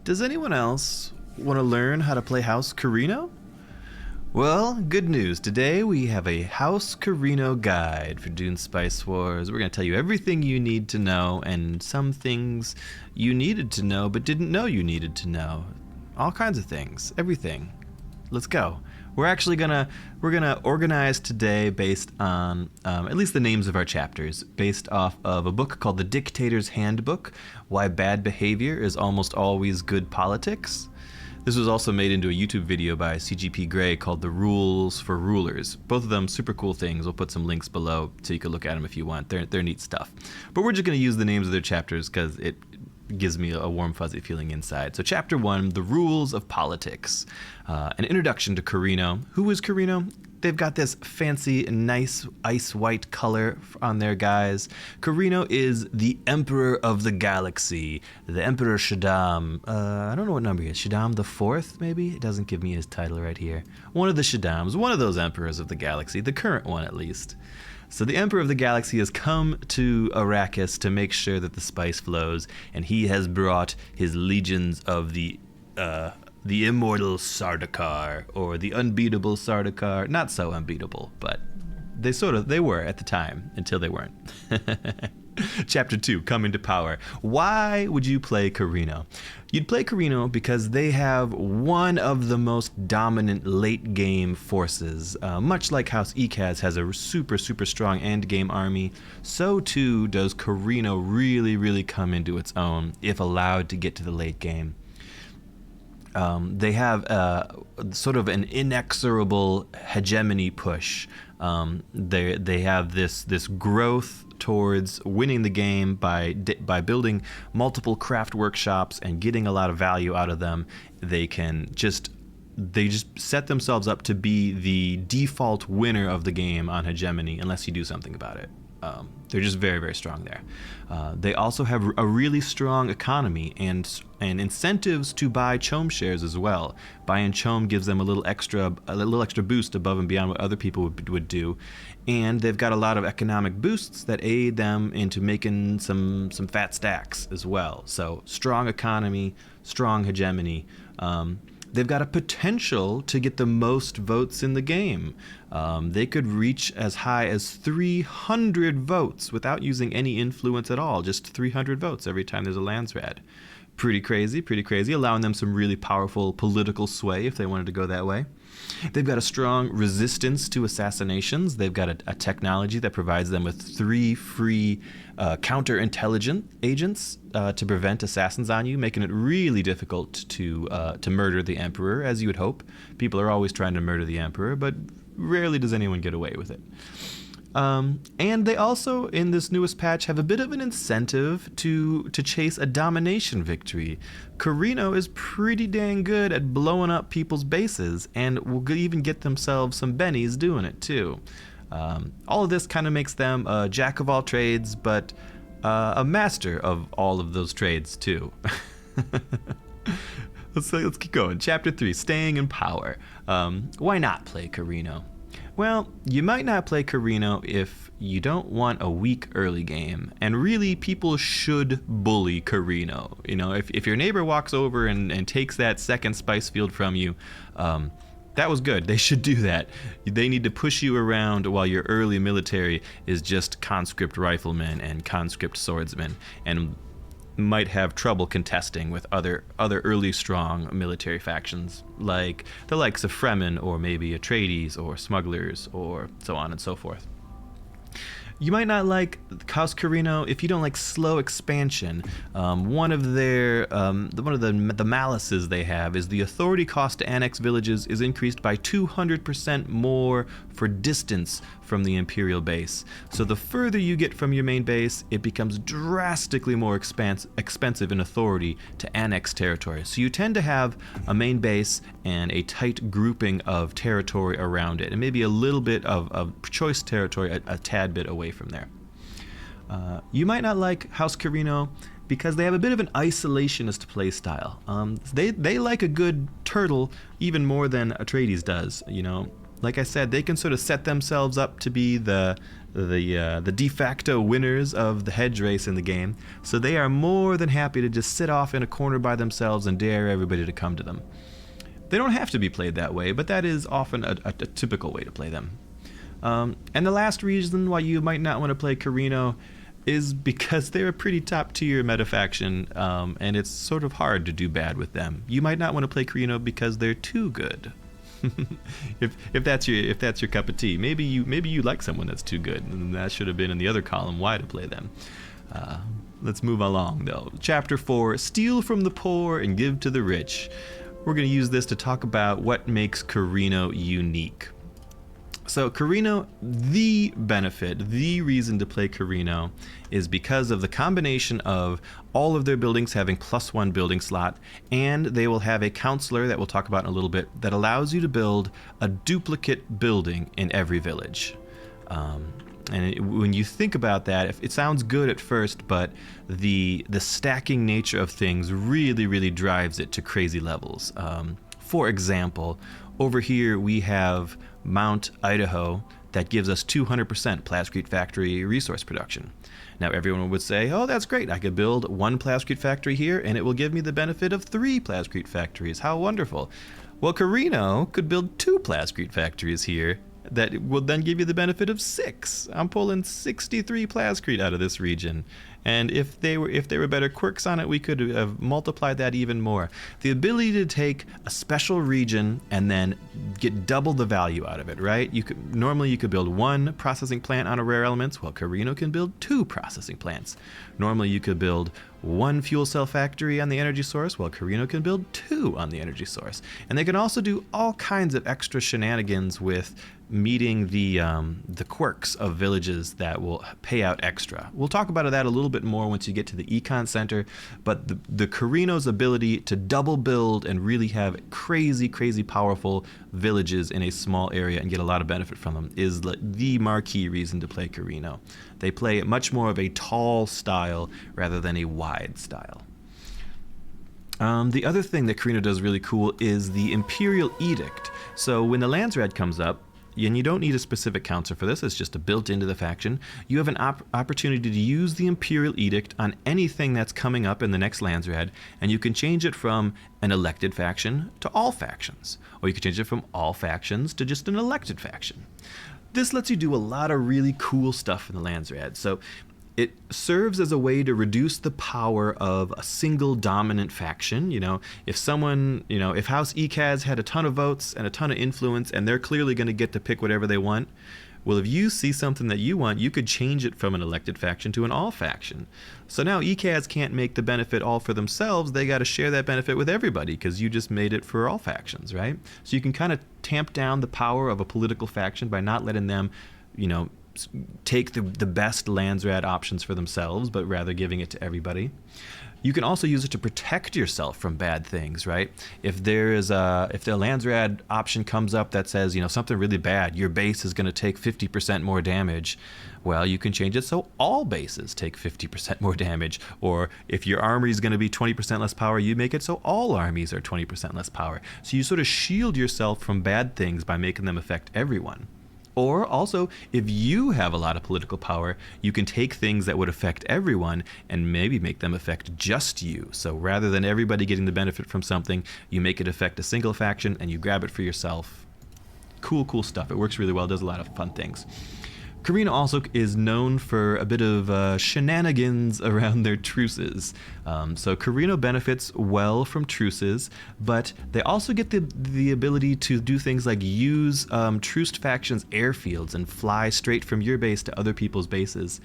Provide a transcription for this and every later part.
Does anyone else want to learn how to play House Corrino? Well, good news. Today we have a House Corrino guide for Dune Spice Wars. We're going to tell you everything you need to know and some things you needed to know but didn't know you needed to know. All kinds of things. Everything. Let's go. We're gonna organize today based on at least the names of our chapters, based off of a book called The Dictator's Handbook: Why Bad Behavior is Almost Always Good Politics. This was also made into a YouTube video by CGP Grey called The Rules for Rulers. Both of them super cool things. We'll put some links below so you can look at them if you want. They're neat stuff. But we're just going to use the names of their chapters because it gives me a warm, fuzzy feeling inside. So Chapter 1, The Rules of Politics. An introduction to Corrino. Who is Corrino? They've got this fancy, nice, ice white color on their guys. Corrino is the Emperor of the Galaxy, the Emperor Shaddam. I don't know what number he is. Shaddam the Fourth, maybe? It doesn't give me his title right here. One of the Shaddams, one of those Emperors of the Galaxy, the current one at least. So the Emperor of the Galaxy has come to Arrakis to make sure that the spice flows, and he has brought his legions of the immortal Sardaukar, or the unbeatable Sardaukar. Not so unbeatable, but they were at the time, until they weren't. Chapter 2, Coming to Power. Why would you play Corrino? You'd play Corrino because they have one of the most dominant late game forces. Much like House Ekaz has a super, super strong end game army, so too does Corrino really, really come into its own if allowed to get to the late game. They have sort of an inexorable hegemony push. They have this growth towards winning the game by building multiple craft workshops and getting a lot of value out of them. They just set themselves up to be the default winner of the game on hegemony unless you do something about it. They're just very, very strong there. They also have a really strong economy and incentives to buy Chom shares as well. Buying Chom gives them a little extra boost above and beyond what other people would do, and they've got a lot of economic boosts that aid them into making some fat stacks as well. So strong economy, strong hegemony. They've got a potential to get the most votes in the game. They could reach as high as 300 votes without using any influence at all. Just 300 votes every time there's a Landsrad. Pretty crazy, allowing them some really powerful political sway if they wanted to go that way. They've got a strong resistance to assassinations. They've got a technology that provides them with 3 free counterintelligence agents to prevent assassins on you, making it really difficult to murder the Emperor, as you would hope. People are always trying to murder the Emperor, but rarely does anyone get away with it. And they also, in this newest patch, have a bit of an incentive to chase a domination victory. Corrino is pretty dang good at blowing up people's bases, and will even get themselves some bennies doing it too. All of this kind of makes them a jack of all trades, but a master of all of those trades too. Let's keep going. Chapter 3, Staying in Power. Why not play Corrino? Well, you might not play Corrino if you don't want a weak early game, and really people should bully Corrino. You know, if your neighbor walks over and takes that second spice field from you, that was good. They should do that. They need to push you around while your early military is just conscript riflemen and conscript swordsmen, and might have trouble contesting with other early strong military factions, like the likes of Fremen, or maybe Atreides, or smugglers, or so on and so forth. You might not like House Corrino if you don't like slow expansion. One of the malices they have is the authority cost to annex villages is increased by 200% more for distance from the Imperial base. So the further you get from your main base, it becomes drastically more expensive in authority to annex territory. So you tend to have a main base and a tight grouping of territory around it, and maybe a little bit of choice territory a tad bit away from there. You might not like House Corrino because they have a bit of an isolationist playstyle. They like a good turtle even more than Atreides does, you know. Like I said, they can sort of set themselves up to be the the de facto winners of the hedge race in the game, so they are more than happy to just sit off in a corner by themselves and dare everybody to come to them. They don't have to be played that way, but that is often a typical way to play them. And the last reason why you might not want to play Corrino is because they're a pretty top-tier meta faction, and it's sort of hard to do bad with them. You might not want to play Corrino because they're too good. if that's your cup of tea, maybe you like someone that's too good, and that should have been in the other column why to play them. Let's move along though. Chapter 4: Steal from the poor and give to the rich. We're going to use this to talk about what makes Corrino unique. So Corrino, the benefit, the reason to play Corrino is because of the combination of all of their buildings having +1 building slot, and they will have a counselor that we'll talk about in a little bit that allows you to build a duplicate building in every village. When you think about that, it sounds good at first, but the stacking nature of things really drives it to crazy levels. For example, over here we have Mount Idaho that gives us 200% Plascrete Factory resource production. Now everyone would say, oh, that's great, I could build 1 Plascrete Factory here and it will give me the benefit of 3 Plascrete Factories. How wonderful. Well, Corrino could build 2 Plascrete Factories here that will then give you the benefit of 6. I'm pulling 63 Plascrete out of this region. And if there were better quirks on it, we could have multiplied that even more. The ability to take a special region and then get double the value out of it, right? Normally you could build 1 processing plant on a rare elements, while Corrino can build 2 processing plants. Normally you could build 1 fuel cell factory on the energy source, while Corrino can build 2 on the energy source. And they can also do all kinds of extra shenanigans with meeting the quirks of villages that will pay out extra. We'll talk about that a little bit more once you get to the Econ Center, but the Corrino's ability to double build and really have crazy powerful villages in a small area and get a lot of benefit from them is the marquee reason to play Corrino. They play much more of a tall style rather than a wide style. The other thing that Corrino does really cool is the Imperial Edict. So when the Landsrad comes up, and you don't need a specific counselor for this, it's just a built into the faction, you have an opportunity to use the Imperial Edict on anything that's coming up in the next Landsrad, and you can change it from an elected faction to all factions, or you can change it from all factions to just an elected faction. This lets you do a lot of really cool stuff in the Landsrad. So it serves as a way to reduce the power of a single dominant faction. If House Ecaz had a ton of votes and a ton of influence, and they're clearly going to get to pick whatever they want, well, if you see something that you want, you could change it from an elected faction to an all faction. So now Ecaz can't make the benefit all for themselves. They got to share that benefit with everybody because you just made it for all factions, right? So you can kind of tamp down the power of a political faction by not letting them, take the best Landsrad options for themselves, but rather giving it to everybody. You can also use it to protect yourself from bad things, right? If the Landsrad option comes up that says, something really bad, your base is going to take 50% more damage, well, you can change it so all bases take 50% more damage. Or if your army is going to be 20% less power, you make it so all armies are 20% less power. So you sort of shield yourself from bad things by making them affect everyone. Or also, if you have a lot of political power, you can take things that would affect everyone and maybe make them affect just you. So rather than everybody getting the benefit from something, you make it affect a single faction and you grab it for yourself. Cool stuff. It works really well, does a lot of fun things. Corrino also is known for a bit of shenanigans around their truces. So Corrino benefits well from truces, but they also get the ability to do things like use truced factions' airfields and fly straight from your base to other people's bases.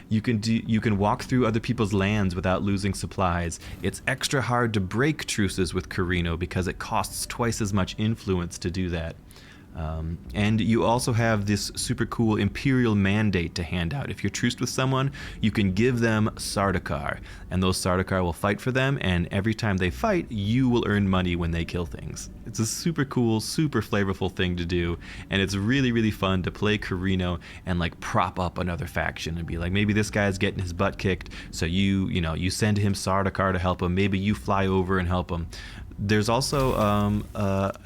You can walk through other people's lands without losing supplies. It's extra hard to break truces with Corrino because it costs twice as much influence to do that. And you also have this super cool Imperial Mandate to hand out. If you're truced with someone, you can give them Sardaukar, and those Sardaukar will fight for them, and every time they fight, you will earn money when they kill things. It's a super cool, super flavorful thing to do, and it's really fun to play Corrino and prop up another faction and be like, maybe this guy's getting his butt kicked, so you send him Sardaukar to help him, maybe you fly over and help him. There's also,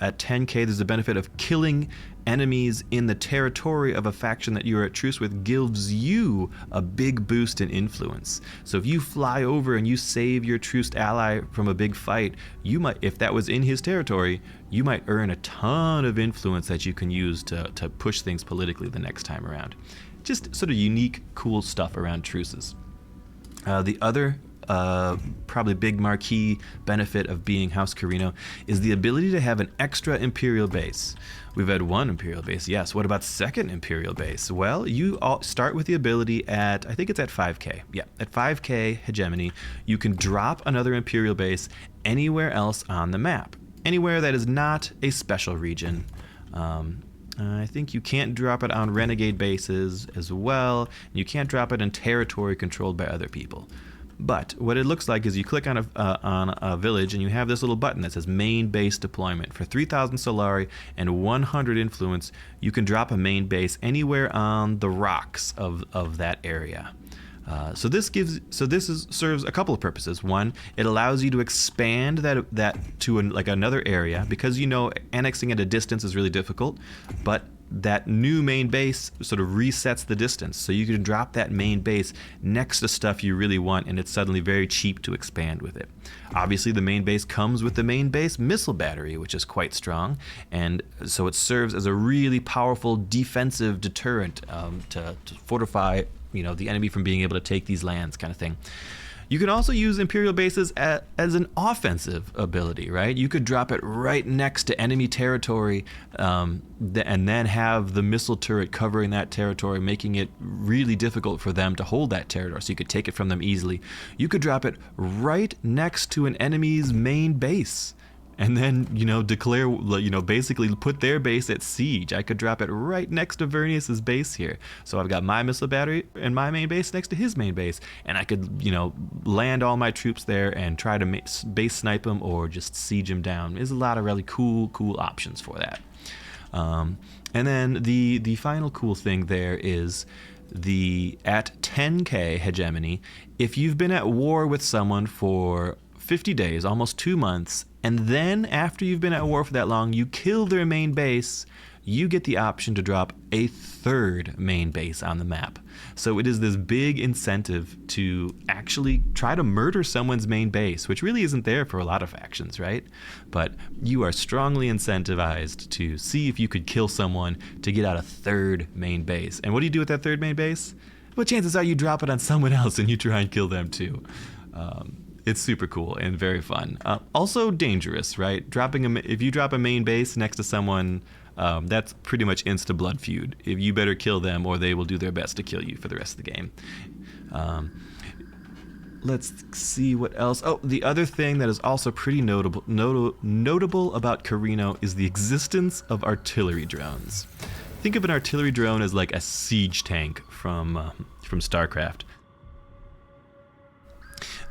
at 10k, there's a benefit of killing enemies in the territory of a faction that you're at truce with gives you a big boost in influence. So if you fly over and you save your truced ally from a big fight, you might, if that was in his territory, you might earn a ton of influence that you can use to push things politically the next time around. Just sort of unique, cool stuff around truces. The other probably big marquee benefit of being House Corrino is the ability to have an extra Imperial base. We've had one Imperial base, yes. What about second Imperial base? Well, you all start with the ability at, I think it's at 5k. Yeah, at 5k hegemony, you can drop another Imperial base anywhere else on the map. Anywhere that is not a special region. I think you can't drop it on renegade bases as well. You can't drop it in territory controlled by other people. But what it looks like is you click on a village and you have this little button that says main base deployment. For 3,000 Solari and 100 influence, you can drop a main base anywhere on the rocks of that area. So this serves a couple of purposes. One, it allows you to expand that to another area, because you know annexing at a distance is really difficult, but that new main base sort of resets the distance. So you can drop that main base next to stuff you really want, and it's suddenly very cheap to expand with it. Obviously, the main base comes with the main base missile battery, which is quite strong, and so it serves as a really powerful defensive deterrent to fortify, you know, the enemy from being able to take these lands, kind of thing. You can also use Imperial bases as an offensive ability, right? You could drop it right next to enemy territory and then have the missile turret covering that territory, making it really difficult for them to hold that territory, so you could take it from them easily. You could drop it right next to an enemy's main base, and then, you know, declare, you know, basically put their base at siege. I could drop it right next to Vernius's base here. So I've got my missile battery and my main base next to his main base, and I could, you know, land all my troops there and try to base snipe them or just siege them down. There's a lot of really cool options for that. And then the final cool thing there is at 10k hegemony, if you've been at war with someone for 50 days, almost 2 months, and then after you've been at war for that long, you kill their main base, you get the option to drop a third main base on the map. So it is this big incentive to actually try to murder someone's main base, which really isn't there for a lot of factions, right? But you are strongly incentivized to see if you could kill someone to get out a third main base. And what do you do with that third main base? Well, chances are you drop it on someone else and you try and kill them too. It's super cool and very fun. Also dangerous, right? If you drop a main base next to someone, that's pretty much insta blood feud. If you better kill them, or they will do their best to kill you for the rest of the game. Let's see what else. Oh, the other thing that is also pretty notable about Corrino is the existence of artillery drones. Think of an artillery drone as like a siege tank from StarCraft.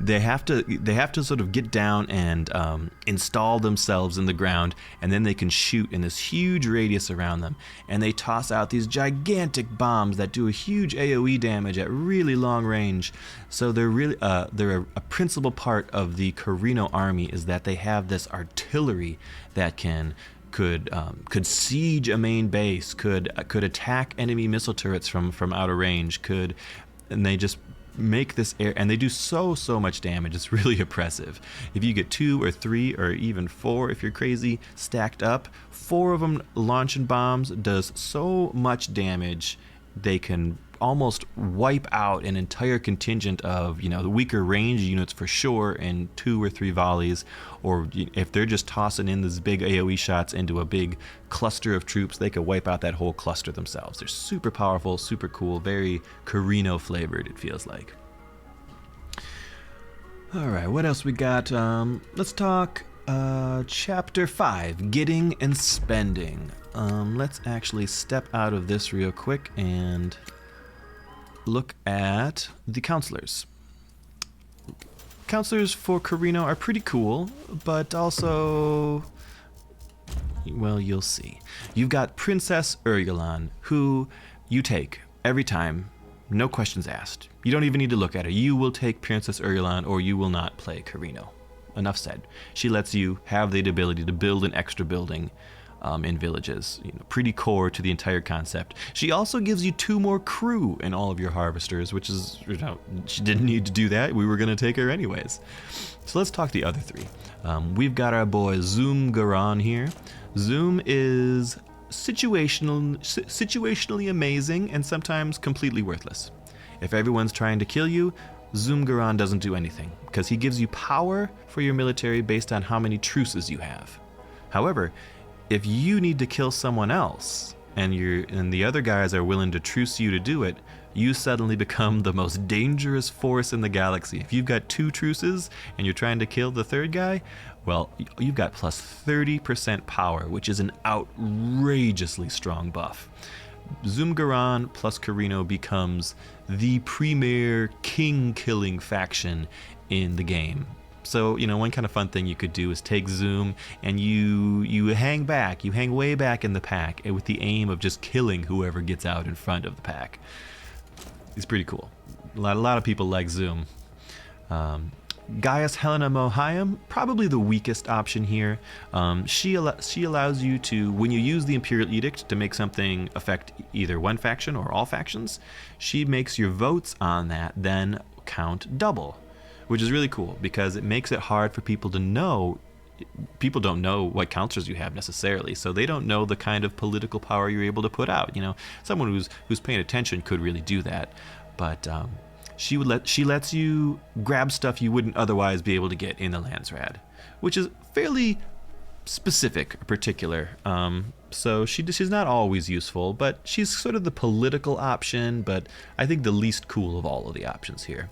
They have to sort of get down and install themselves in the ground, and then they can shoot in this huge radius around them. And they toss out these gigantic bombs that do a huge AoE damage at really long range. So they're a principal part of the Corrino army is that they have this artillery that could siege a main base, could attack enemy missile turrets from outer range, and they just make this air, and they do so much damage. It's really oppressive. If you get 2 or 3 or even 4, if you're crazy, stacked up, 4 of them launching bombs does so much damage they can almost wipe out an entire contingent of, the weaker range units for sure in 2 or 3 volleys, or if they're just tossing in these big AoE shots into a big cluster of troops, they could wipe out that whole cluster themselves. They're super powerful, super cool, very Corrino flavored, it feels like. Alright, what else we got? Let's talk Chapter 5, Getting and Spending. Let's actually step out of this real quick and look at the counselors. Counselors for Corrino are pretty cool, but also, well, you'll see. You've got Princess Urgulan, who you take every time, no questions asked. You don't even need to look at her. You will take Princess Urgulan, or you will not play Corrino. Enough said. She lets you have the ability to build an extra building in villages. Pretty core to the entire concept. She also gives you 2 more crew in all of your harvesters, which is, she didn't need to do that. We were going to take her anyways. So let's talk the other 3. We've got our boy Zoom Garan here. Zoom is situationally amazing and sometimes completely worthless. If everyone's trying to kill you, Zoom Garan doesn't do anything, because he gives you power for your military based on how many truces you have. However, if you need to kill someone else, and the other guys are willing to truce you to do it, you suddenly become the most dangerous force in the galaxy. If you've got 2 truces and you're trying to kill the 3rd guy, well, you've got plus 30% power, which is an outrageously strong buff. Zoom Garan plus Corrino becomes the premier king-killing faction in the game. So, one kind of fun thing you could do is take Zoom and you hang back, you hang way back in the pack with the aim of just killing whoever gets out in front of the pack. It's pretty cool. A lot of people like Zoom. Gaius Helena Mohiam, probably the weakest option here. She allows you to, when you use the Imperial Edict to make something affect either one faction or all factions, she makes your votes on that then count double, which is really cool because it makes it hard for people to know. People don't know what counselors you have necessarily, so they don't know the kind of political power you're able to put out. Someone who's paying attention could really do that, but she lets you grab stuff you wouldn't otherwise be able to get in the Landsrad, which is fairly specific, particular. So she's not always useful, but she's sort of the political option, but I think the least cool of all of the options here.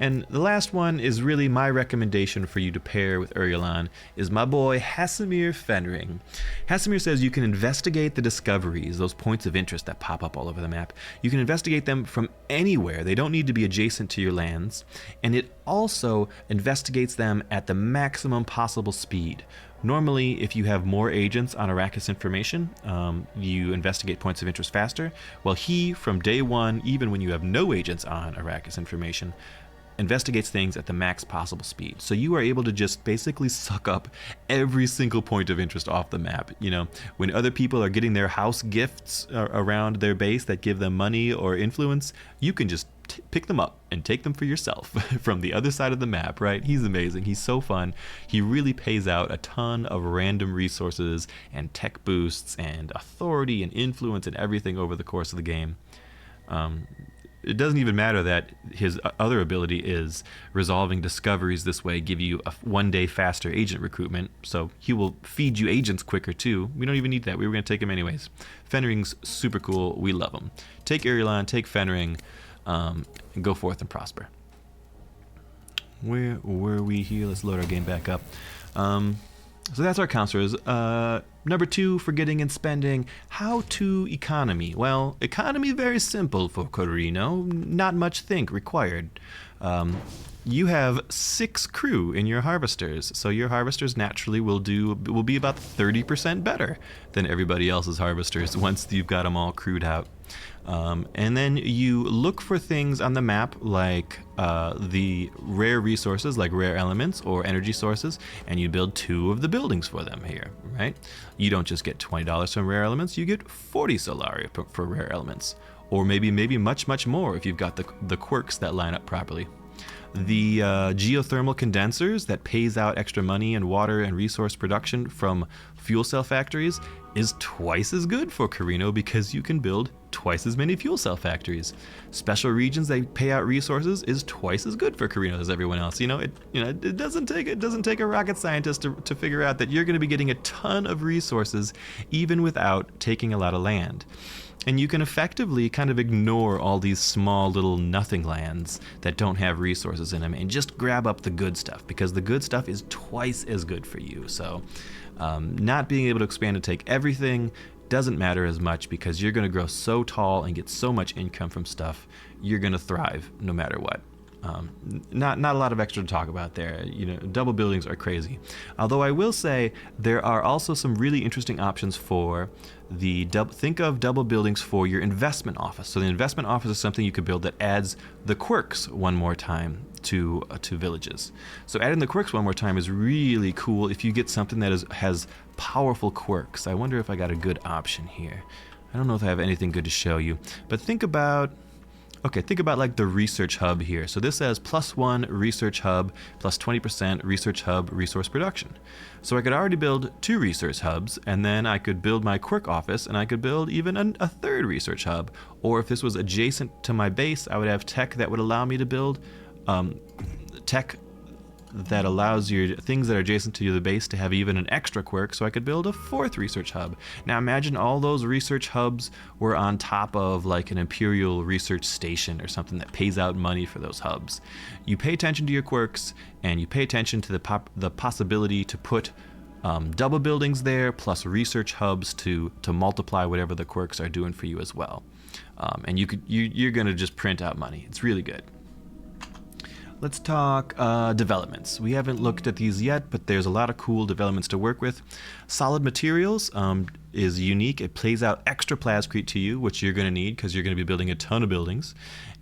And the last one is really my recommendation for you to pair with Urilan is my boy Hasimir Fenring. Hasimir says you can investigate the discoveries, those points of interest that pop up all over the map. You can investigate them from anywhere. They don't need to be adjacent to your lands. And it also investigates them at the maximum possible speed. Normally, if you have more agents on Arrakis information, you investigate points of interest faster. Well, he, from day one, even when you have no agents on Arrakis information, investigates things at the max possible speed. So you are able to just basically suck up every single point of interest off the map. When other people are getting their house gifts around their base that give them money or influence, you can just pick them up and take them for yourself from the other side of the map, right? He's amazing. He's so fun. He really pays out a ton of random resources and tech boosts and authority and influence and everything over the course of the game. It doesn't even matter that his other ability is resolving discoveries this way, give you a 1-day faster agent recruitment, so he will feed you agents quicker too. We don't even need that. We were going to take him anyways. Fenring's super cool. We love him. Take Urilan, take Fenring, and go forth and prosper. Where were we here? Let's load our game back up. So that's our counselors. Number 2, forgetting and spending. How to economy. Well, economy very simple for Corrino. Not much think required. You have 6 crew in your harvesters, so your harvesters naturally will be about 30% better than everybody else's harvesters once you've got them all crewed out. And then you look for things on the map like the rare resources, like rare elements or energy sources, and you build 2 of the buildings for them here, right? You don't just get $20 from rare elements, you get 40 Solaria for rare elements, or maybe much more if you've got the quirks that line up properly. The geothermal condensers that pays out extra money and water and resource production from fuel cell factories is twice as good for Corrino because you can build twice as many fuel cell factories. Special regions that pay out resources is twice as good for Corrino as everyone else. It doesn't take a rocket scientist to figure out that you're going to be getting a ton of resources even without taking a lot of land. And you can effectively kind of ignore all these small little nothing lands that don't have resources in them and just grab up the good stuff, because the good stuff is twice as good for you. So not being able to expand and take everything doesn't matter as much, because you're going to grow so tall and get so much income from stuff, you're going to thrive no matter what. Not a lot of extra to talk about there. Double buildings are crazy. Although I will say there are also some really interesting options for think of double buildings for your investment office. So the investment office is something you could build that adds the quirks one more time. to villages. So adding the quirks one more time is really cool if you get something that has powerful quirks. I wonder if I got a good option here. I don't know if I have anything good to show you, but think about like the research hub here. So this says +1 research hub, plus 20% research hub resource production. So I could already build 2 research hubs, and then I could build my quirk office, and I could build even a 3rd research hub. Or if this was adjacent to my base, I would have tech that would allow me to build tech that allows your things that are adjacent to the base to have even an extra quirk, so I could build a 4th research hub. Now imagine all those research hubs were on top of like an Imperial research station or something that pays out money for those hubs. You pay attention to your quirks, and you pay attention to the possibility to put double buildings there, plus research hubs to multiply whatever the quirks are doing for you as well. And you're gonna just print out money. It's really good. Let's talk developments. We haven't looked at these yet, but there's a lot of cool developments to work with. Solid materials is unique. It plays out extra plascrete to you, which you're going to need because you're going to be building a ton of buildings.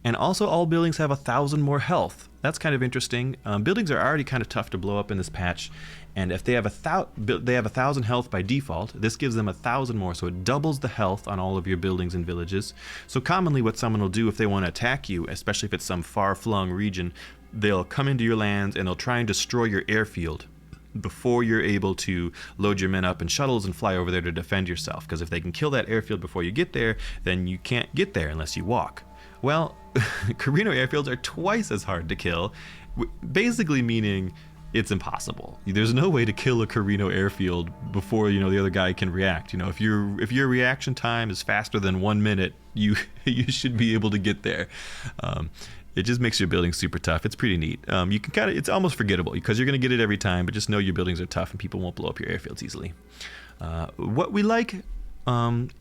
And also all buildings have 1,000 more health. That's kind of interesting. Buildings are already kind of tough to blow up in this patch, and if they have 1,000 health by default, this gives them 1,000 more, so it doubles the health on all of your buildings and villages. So commonly what someone will do if they want to attack you, especially if it's some far-flung region, they'll come into your lands and they'll try and destroy your airfield before you're able to load your men up in shuttles and fly over there to defend yourself. Because if they can kill that airfield before you get there, then you can't get there unless you walk. Well, Corrino airfields are twice as hard to kill, basically meaning it's impossible. There's no way to kill a Corrino airfield before the other guy can react. If your reaction time is faster than 1 minute, you should be able to get there. It just makes your building super tough. It's pretty neat. You can it's almost forgettable because you're going to get it every time, but just know your buildings are tough and people won't blow up your airfields easily. What we like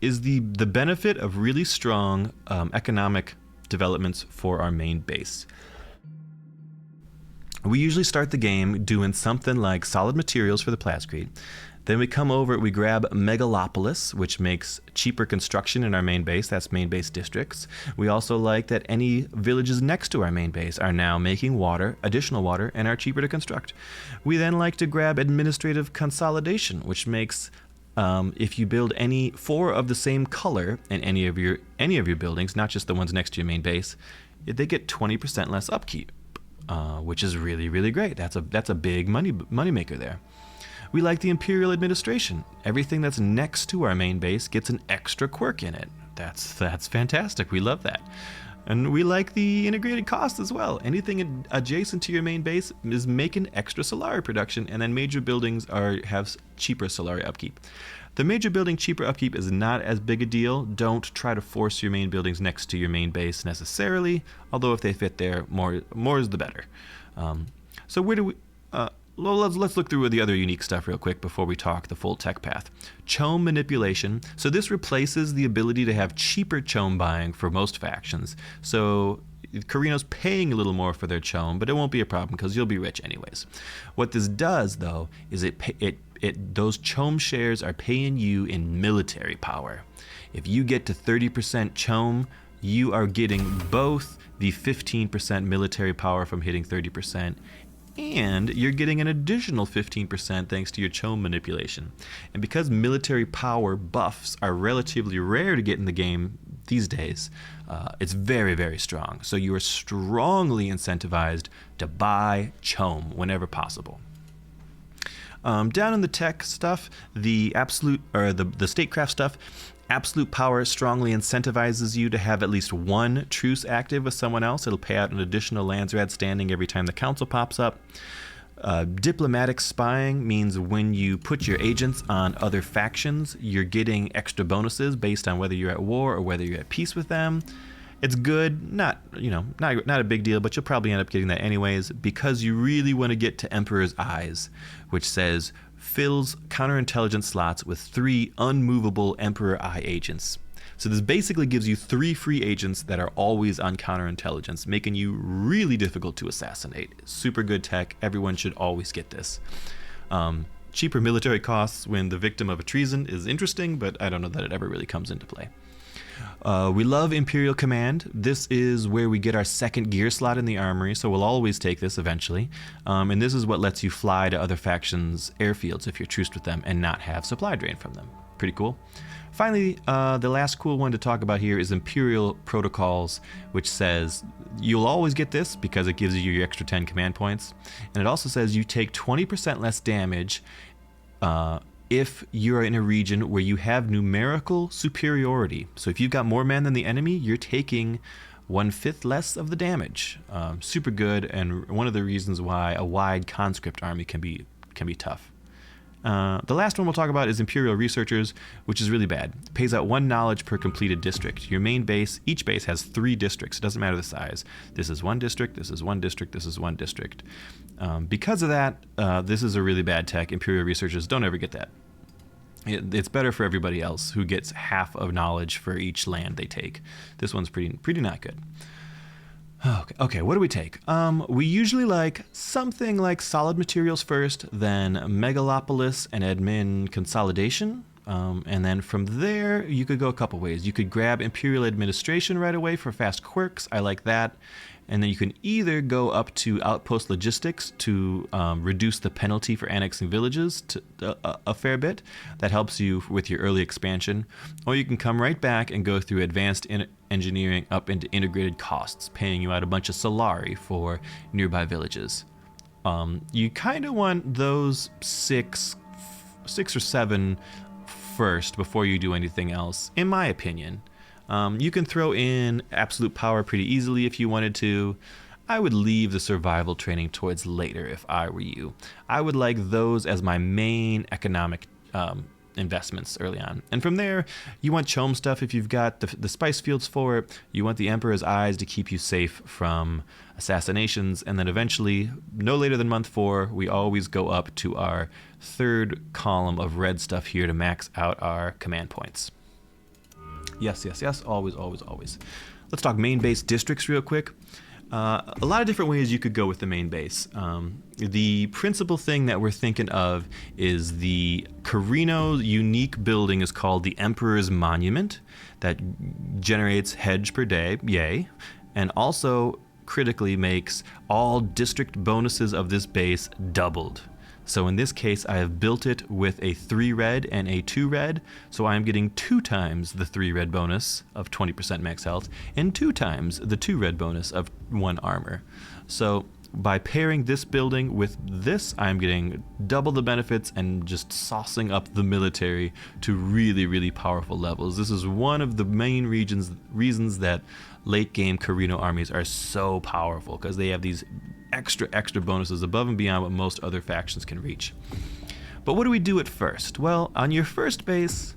is the benefit of really strong economic developments for our main base. We usually start the game doing something like solid materials for the plascrete. Then we come over, we grab Megalopolis, which makes cheaper construction in our main base. That's main base districts. We also like that any villages next to our main base are now making water, additional water, and are cheaper to construct. We then like to grab administrative consolidation, which makes if you build any 4 of the same color in any of your buildings, not just the ones next to your main base, they get 20% less upkeep, which is really, really great. That's a big money maker there. We like the Imperial administration. Everything that's next to our main base gets an extra quirk in it. That's fantastic. We love that. And we like the integrated cost as well. Anything adjacent to your main base is making extra Solari production, and then major buildings have cheaper Solari upkeep. The major building cheaper upkeep is not as big a deal. Don't try to force your main buildings next to your main base necessarily, although if they fit there, more is the better. So where do we... let's look through the other unique stuff real quick before we talk the full tech path. Chome manipulation. So this replaces the ability to have cheaper chome buying for most factions. So Corrino's paying a little more for their chome, but it won't be a problem because you'll be rich anyways. What this does, though, is those chome shares are paying you in military power. If you get to 30% chome, you are getting both the 15% military power from hitting 30%, and you're getting an additional 15% thanks to your chome manipulation. And because military power buffs are relatively rare to get in the game these days, it's very, very strong. So you are strongly incentivized to buy chome whenever possible. Down in the tech stuff, the statecraft stuff, absolute power strongly incentivizes you to have at least one truce active with someone else. It'll pay out an additional Landsrad standing every time the council pops up. Diplomatic spying means when you put your agents on other factions, you're getting extra bonuses based on whether you're at war or whether you're at peace with them. It's good, not a big deal, but you'll probably end up getting that anyways because you really want to get to Emperor's Eyes, which says fills counterintelligence slots with 3 unmovable Emperor Eye agents. So this basically gives you 3 free agents that are always on counterintelligence, making you really difficult to assassinate. Super good tech. Everyone should always get this. Cheaper military costs when the victim of a treason is interesting, but I don't know that it ever really comes into play. We love Imperial Command. This is where we get our second gear slot in the armory, so we'll always take this eventually. And this is what lets you fly to other factions' airfields if you're truced with them and not have supply drain from them. Pretty cool. Finally, the last cool one to talk about here is Imperial Protocols, which says you'll always get this because it gives you your extra 10 command points. And it also says you take 20% less damage if you're in a region where you have numerical superiority. So if you've got more men than the enemy, you're taking 1/5 less of the damage. Super good, and one of the reasons why a wide conscript army can be tough. The last one we'll talk about is Imperial Researchers, which is really bad. It pays out 1 knowledge per completed district. Your main base, each base has 3 districts. It doesn't matter the size. This is 1 district, this is 1 district, this is 1 district. Because of that, this is a really bad tech. Imperial Researchers don't ever get that. It's better for everybody else who gets half of knowledge for each land they take. This one's pretty not good. Okay, what do we take? We usually like something like solid materials first, then megalopolis and admin consolidation. And then from there, you could go a couple ways. You could grab Imperial Administration right away for fast quirks. I like that. And then you can either go up to Outpost Logistics to reduce the penalty for annexing villages to a fair bit. That helps you with your early expansion. Or you can come right back and go through Advanced Engineering up into Integrated Costs, paying you out a bunch of Solari for nearby villages. You kind of want those six or 7 first before you do anything else, in my opinion. You can throw in absolute power pretty easily if you wanted to. I would leave the survival training towards later if I were you. I would like those as my main economic investments early on. And from there, you want chome stuff if you've got the spice fields for it. You want the Emperor's Eyes to keep you safe from assassinations. And then eventually, no later than month 4, we always go up to our 3rd column of red stuff here to max out our command points. Yes, always. Let's talk main base districts real quick. A lot of different ways you could go with the main base. The principal thing that we're thinking of is the Corrino unique building is called the Emperor's Monument that generates hedge per day, yay, and also critically makes all district bonuses of this base doubled. So in this case, I have built it with a 3 red and a 2 red, so I am getting 2 times the 3 red bonus of 20% max health, and 2 times the 2 red bonus of 1 armor. So by pairing this building with this, I'm getting double the benefits and just saucing up the military to really, really powerful levels. This is one of the main reasons that late game Corrino armies are so powerful, because they have these extra bonuses above and beyond what most other factions can reach. But what do we do at first? Well, on your first base,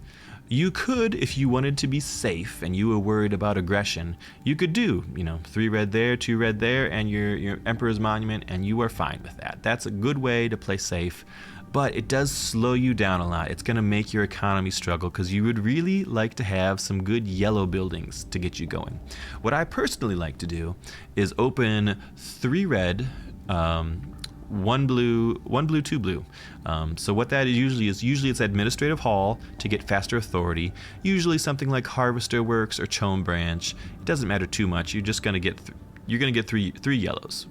you could, if you wanted to be safe and you were worried about aggression, you could do, 3 red there, 2 red there, and your Emperor's Monument, and you are fine with that. That's a good way to play safe, but it does slow you down a lot. It's going to make your economy struggle because you would really like to have some good yellow buildings to get you going. What I personally like to do is open 3 red, 1 blue, 2 blue. So what that is usually it's Administrative Hall to get faster authority. Usually something like Harvester Works or Chome Branch. It doesn't matter too much. You're just gonna get three yellows.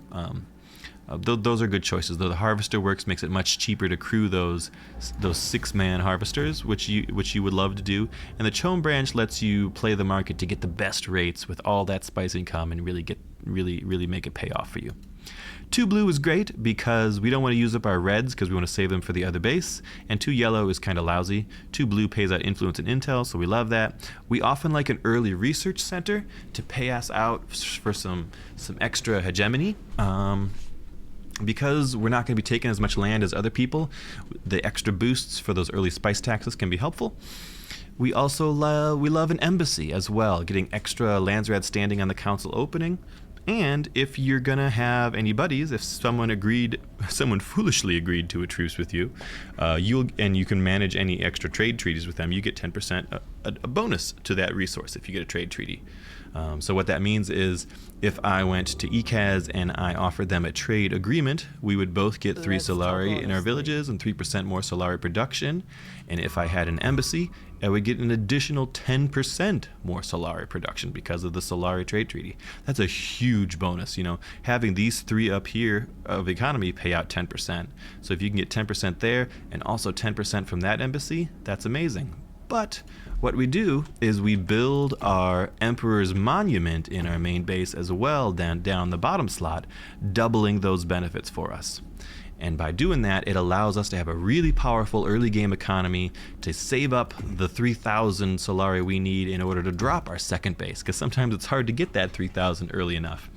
Those are good choices, though. The Harvester Works makes it much cheaper to crew those 6-man harvesters, which you would love to do. And the Chome Branch lets you play the market to get the best rates with all that spice income and really make it pay off for you. 2 blue is great because we don't want to use up our reds because we want to save them for the other base, and 2 yellow is kind of lousy. 2 blue pays out influence and intel, so we love that. We often like an early research center to pay us out for some extra hegemony. Because we're not going to be taking as much land as other people, the extra boosts for those early spice taxes can be helpful. We also love an embassy as well, getting extra Landsrad standing on the council opening. And if you're going to have any buddies, if someone agreed someone foolishly agreed to a truce with you, you can manage any extra trade treaties with them. You get 10% a bonus to that resource if you get a trade treaty. So what that means is, if I went to Ekaz and I offered them a trade agreement, we would both get 3 Solari in our villages and 3% more Solari production. And if I had an embassy, I would get an additional 10% more Solari production because of the Solari trade treaty. That's a huge bonus. Having these 3 up here of economy pay out 10%. So if you can get 10% there and also 10% from that embassy, that's amazing. But what we do is we build our Emperor's Monument in our main base as well down the bottom slot, doubling those benefits for us. And by doing that, it allows us to have a really powerful early game economy to save up the 3,000 Solari we need in order to drop our second base, because sometimes it's hard to get that 3,000 early enough.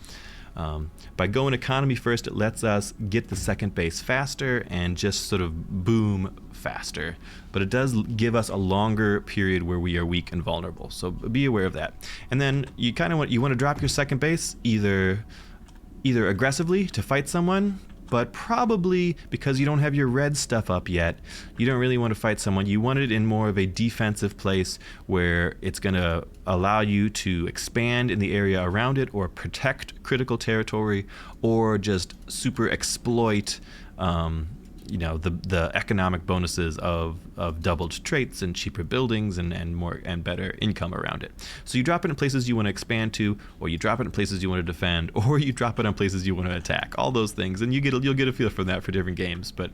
By going economy first, it lets us get the second base faster and just sort of boom faster. But it does give us a longer period where we are weak and vulnerable. So be aware of that. And then you want to drop your second base either aggressively to fight someone, but probably because you don't have your red stuff up yet, you don't really want to fight someone. You want it in more of a defensive place where it's going to allow you to expand in the area around it, or protect critical territory, or just super exploit the economic bonuses of doubled traits and cheaper buildings and more and better income around it. So you drop it in places you want to expand to, or you drop it in places you want to defend, or you drop it on places you want to attack. All those things, and you'll get a feel for that for different games. But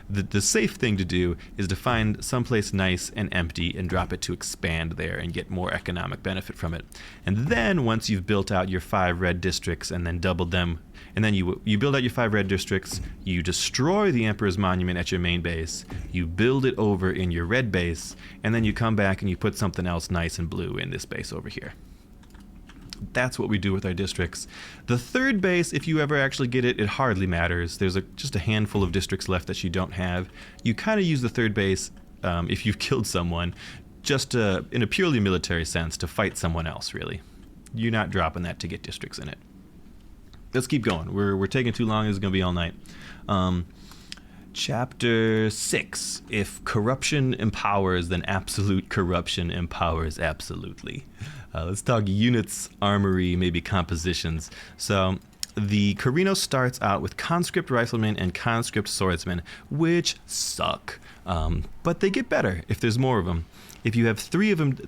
the safe thing to do is to find someplace nice and empty and drop it to expand there and get more economic benefit from it. And then once you've built out your 5 red districts and then doubled them, and then you build out your 5 red districts, you destroy the Emperor's Monument at your main base, you build it over in your red base, and then you come back and you put something else nice and blue in this base over here. That's what we do with our districts. The third base, if you ever actually get it, it hardly matters. There's just a handful of districts left that you don't have. You kind of use the third base if you've killed someone, just in a purely military sense, to fight someone else, really. You're not dropping that to get districts in it. Let's keep going. We're taking too long. This is going to be all night. Chapter 6. If corruption empowers, then absolute corruption empowers absolutely. Let's talk units, armory, maybe compositions. So the Corrino starts out with conscript riflemen and conscript swordsmen, which suck. But they get better if there's more of them. If you have 3 of them,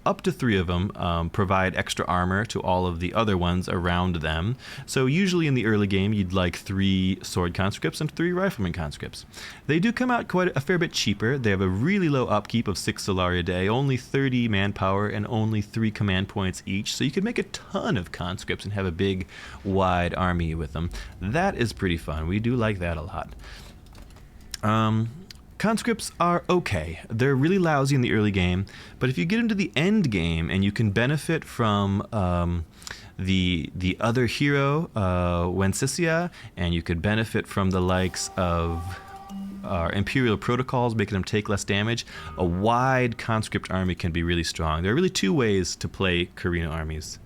up to 3 of them provide extra armor to all of the other ones around them. So usually in the early game, you'd like 3 sword conscripts and 3 rifleman conscripts. They do come out quite a fair bit cheaper. They have a really low upkeep of 6 Solari a day, only 30 manpower, and only 3 command points each. So you could make a ton of conscripts and have a big, wide army with them. That is pretty fun. We do like that a lot. Conscripts are okay. They're really lousy in the early game, but if you get into the end game and you can benefit from the other hero, Wencessia, and you could benefit from the likes of our Imperial protocols, making them take less damage, a wide conscript army can be really strong. There are really 2 ways to play Corrino armies.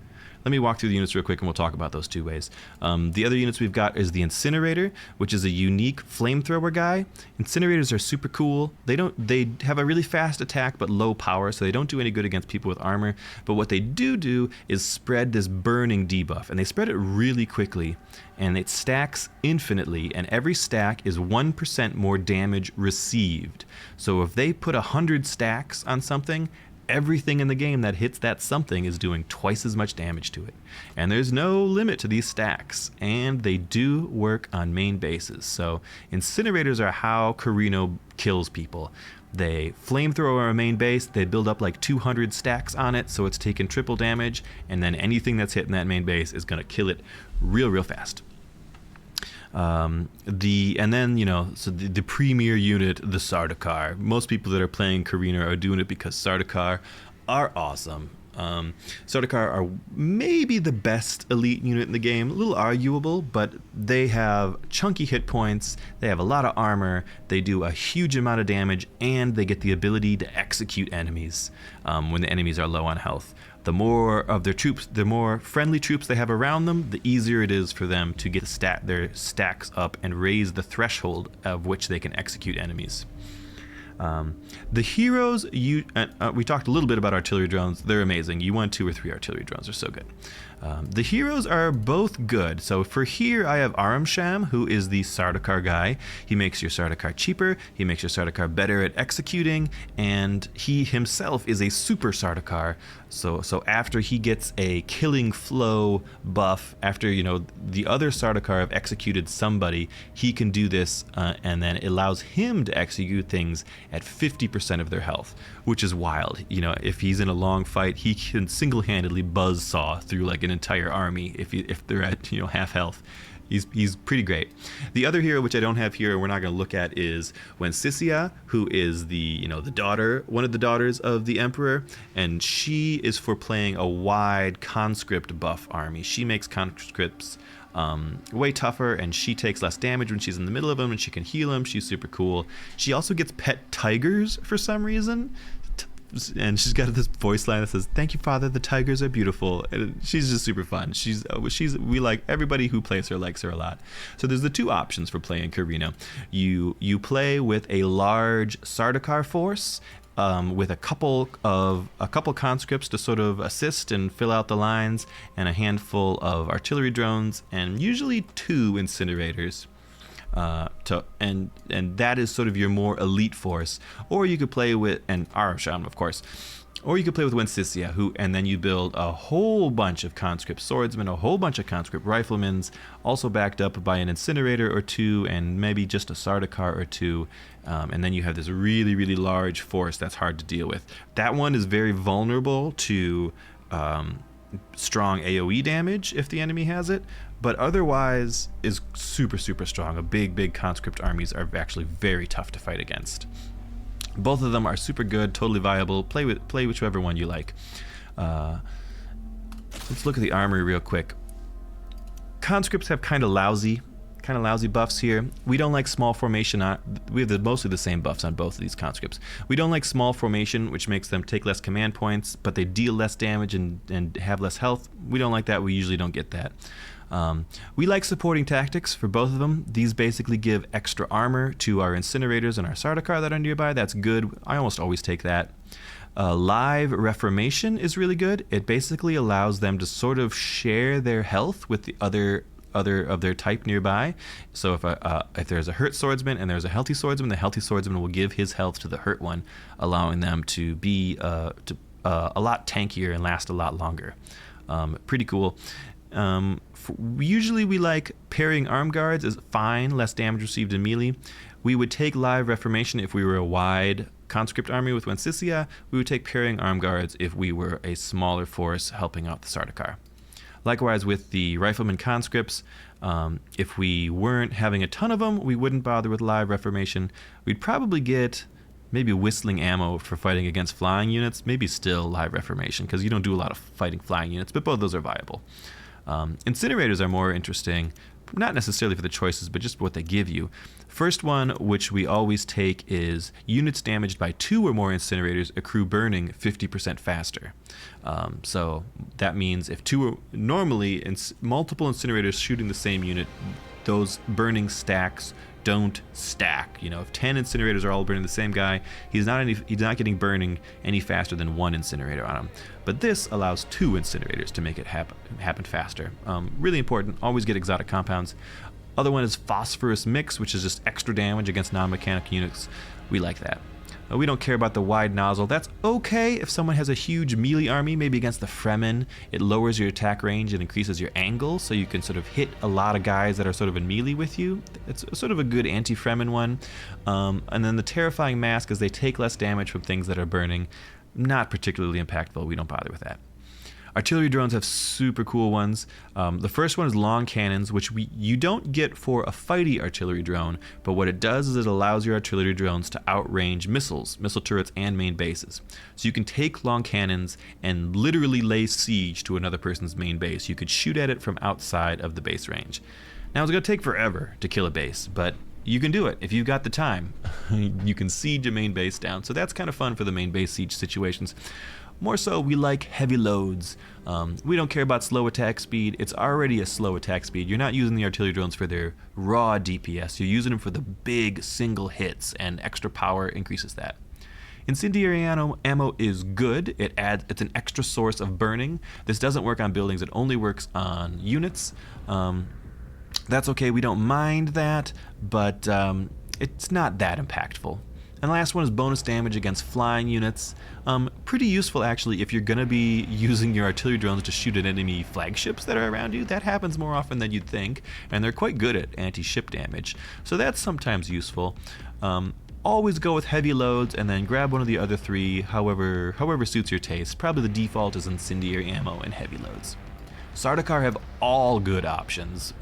Let me walk through the units real quick and we'll talk about those 2 ways. The other units we've got is the Incinerator, which is a unique flamethrower guy. Incinerators are super cool. They have a really fast attack but low power, so they don't do any good against people with armor. But what they do is spread this burning debuff, and they spread it really quickly, and it stacks infinitely, and every stack is 1% more damage received. So if they put 100 stacks on something, everything in the game that hits that something is doing twice as much damage to it. And there's no limit to these stacks, and they do work on main bases. So incinerators are how Corrino kills people. They flamethrower our main base, they build up like 200 stacks on it, so it's taking triple damage, and then anything that's hitting that main base is going to kill it real fast. The premier unit, the Sardaukar. Most people that are playing Corrino are doing it because Sardaukar are awesome. Sardaukar are maybe the best elite unit in the game. A little arguable, but they have chunky hit points, they have a lot of armor, they do a huge amount of damage, and they get the ability to execute enemies when the enemies are low on health. the more of their troops, the more friendly troops they have around them, the easier it is for them to get their stacks up and raise the threshold of which they can execute enemies. The heroes, we talked a little bit about artillery drones. They're amazing. You want 2 or 3 artillery drones. They're so good. The heroes are both good. So for here, I have Aramsham, who is the Sardaukar guy. He makes your Sardaukar cheaper. He makes your Sardaukar better at executing. And he himself is a super Sardaukar. So after he gets a killing flow buff, after, the other Sardaukar have executed somebody, he can do this, and then it allows him to execute things at 50% of their health, which is wild. If he's in a long fight, he can single-handedly buzzsaw through like an entire army if they're at half health. He's pretty great. The other hero, which I don't have here, we're not going to look at, is Wencessia, who is the daughter, one of the daughters of the Emperor, and she is for playing a wide conscript buff army. She makes conscripts way tougher, and she takes less damage when she's in the middle of them, and she can heal them. She's super cool. She also gets pet tigers for some reason. And she's got this voice line that says, "Thank you, Father. The tigers are beautiful." And she's just super fun. We like everybody who plays her likes her a lot. So there's the 2 options for playing Corrino. You play with a large Sardaukar force, with a couple conscripts to sort of assist and fill out the lines, and a handful of artillery drones, and usually 2 incinerators. And that is sort of your more elite force. Or you could play with, and Arasham, of course, or you could play with Wencessia, and then you build a whole bunch of conscript swordsmen, a whole bunch of conscript riflemen, also backed up by an incinerator or 2, and maybe just a Sardaukar or 2, and then you have this really, really large force that's hard to deal with. That one is very vulnerable to strong AoE damage if the enemy has it, but otherwise is super, super strong. Big conscript armies are actually very tough to fight against. Both of them are super good, totally viable. Play whichever one you like. Let's look at the armory real quick. Conscripts have kind of lousy buffs here. We don't like small formation. We have mostly the same buffs on both of these conscripts. We don't like small formation, which makes them take less command points, but they deal less damage and have less health. We don't like that. We usually don't get that. We like supporting tactics for both of them. These basically give extra armor to our incinerators and our Sardaukar that are nearby. That's good. I almost always take that. Live Reformation is really good. It basically allows them to sort of share their health with the other of their type nearby. So if there's a hurt swordsman and there's a healthy swordsman, the healthy swordsman will give his health to the hurt one, allowing them to be a lot tankier and last a lot longer. Pretty cool. Usually we like pairing arm guards is fine, less damage received in melee. We would take Live Reformation if we were a wide conscript army with Wencessia. We would take pairing arm guards if we were a smaller force helping out the Sardaukar. Likewise with the rifleman conscripts, if we weren't having a ton of them, we wouldn't bother with Live Reformation. We'd probably get maybe whistling ammo for fighting against flying units, maybe still Live Reformation, because you don't do a lot of fighting flying units, but both those are viable. Incinerators are more interesting, not necessarily for the choices, but just what they give you. First one, which we always take, is units damaged by 2 or more incinerators accrue burning 50% faster. So that means if normally multiple incinerators shooting the same unit, those burning stacks don't stack. If 10 incinerators are all burning the same guy, he's not getting burning any faster than 1 incinerator on him. But this allows 2 incinerators to make it happen faster. Really important. Always get exotic compounds. Other one is phosphorus mix, which is just extra damage against non-mechanic units. We like that. We don't care about the wide nozzle. That's okay if someone has a huge melee army, maybe against the Fremen. It lowers your attack range and increases your angle, so you can sort of hit a lot of guys that are sort of in melee with you. It's sort of a good anti-Fremen one. And then the Terrifying Mask, as they take less damage from things that are burning. Not particularly impactful. We don't bother with that. Artillery drones have super cool ones. The first one is long cannons, which you don't get for a fighty artillery drone, but what it does is it allows your artillery drones to outrange missiles, missile turrets, and main bases. So you can take long cannons and literally lay siege to another person's main base. You could shoot at it from outside of the base range. Now, it's going to take forever to kill a base, but you can do it if you've got the time. You can siege a main base down, so that's kind of fun for the main base siege situations. More so, we like heavy loads. We don't care about slow attack speed. It's already a slow attack speed. You're not using the artillery drones for their raw DPS. You're using them for the big single hits, and extra power increases that. Incendiary ammo is good. It's an extra source of burning. This doesn't work on buildings. It only works on units. That's okay. We don't mind that, but it's not that impactful. And the last one is bonus damage against flying units. Pretty useful, actually, if you're going to be using your artillery drones to shoot at enemy flagships that are around you. That happens more often than you'd think, and they're quite good at anti-ship damage. So that's sometimes useful. Always go with heavy loads, and then grab one of the other three, however suits your taste. Probably the default is incendiary ammo and heavy loads. Sardaukar have all good options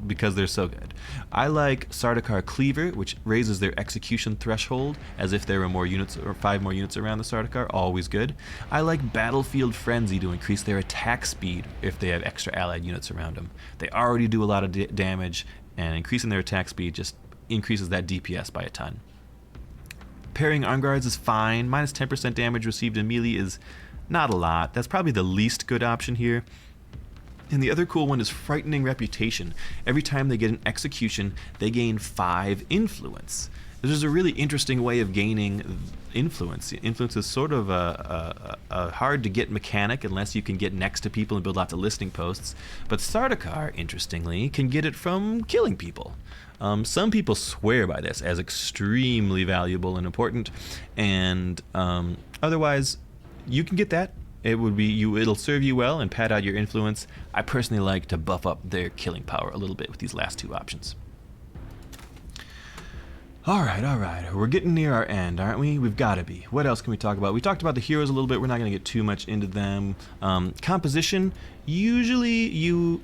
because they're so good. I like Sardaukar Cleaver, which raises their execution threshold as if there were more units or 5 more units around the Sardaukar. Always good. I like Battlefield Frenzy to increase their attack speed if they have extra allied units around them. They already do a lot of damage, and increasing their attack speed just increases that DPS by a ton. Pairing arm guards is fine. Minus 10% damage received in melee is not a lot. That's probably the least good option here. And the other cool one is Frightening Reputation. Every time they get an execution, they gain 5 influence. This is a really interesting way of gaining influence. Influence is sort of a hard to get mechanic unless you can get next to people and build lots of listening posts. But Sardaukar, interestingly, can get it from killing people. Some people swear by this as extremely valuable and important, and otherwise, you can get that. It'll serve you well and pad out your influence. I personally like to buff up their killing power a little bit with these last 2 options. All right. We're getting near our end, aren't we? We've got to be. What else can we talk about? We talked about the heroes a little bit. We're not going to get too much into them. Composition. Usually,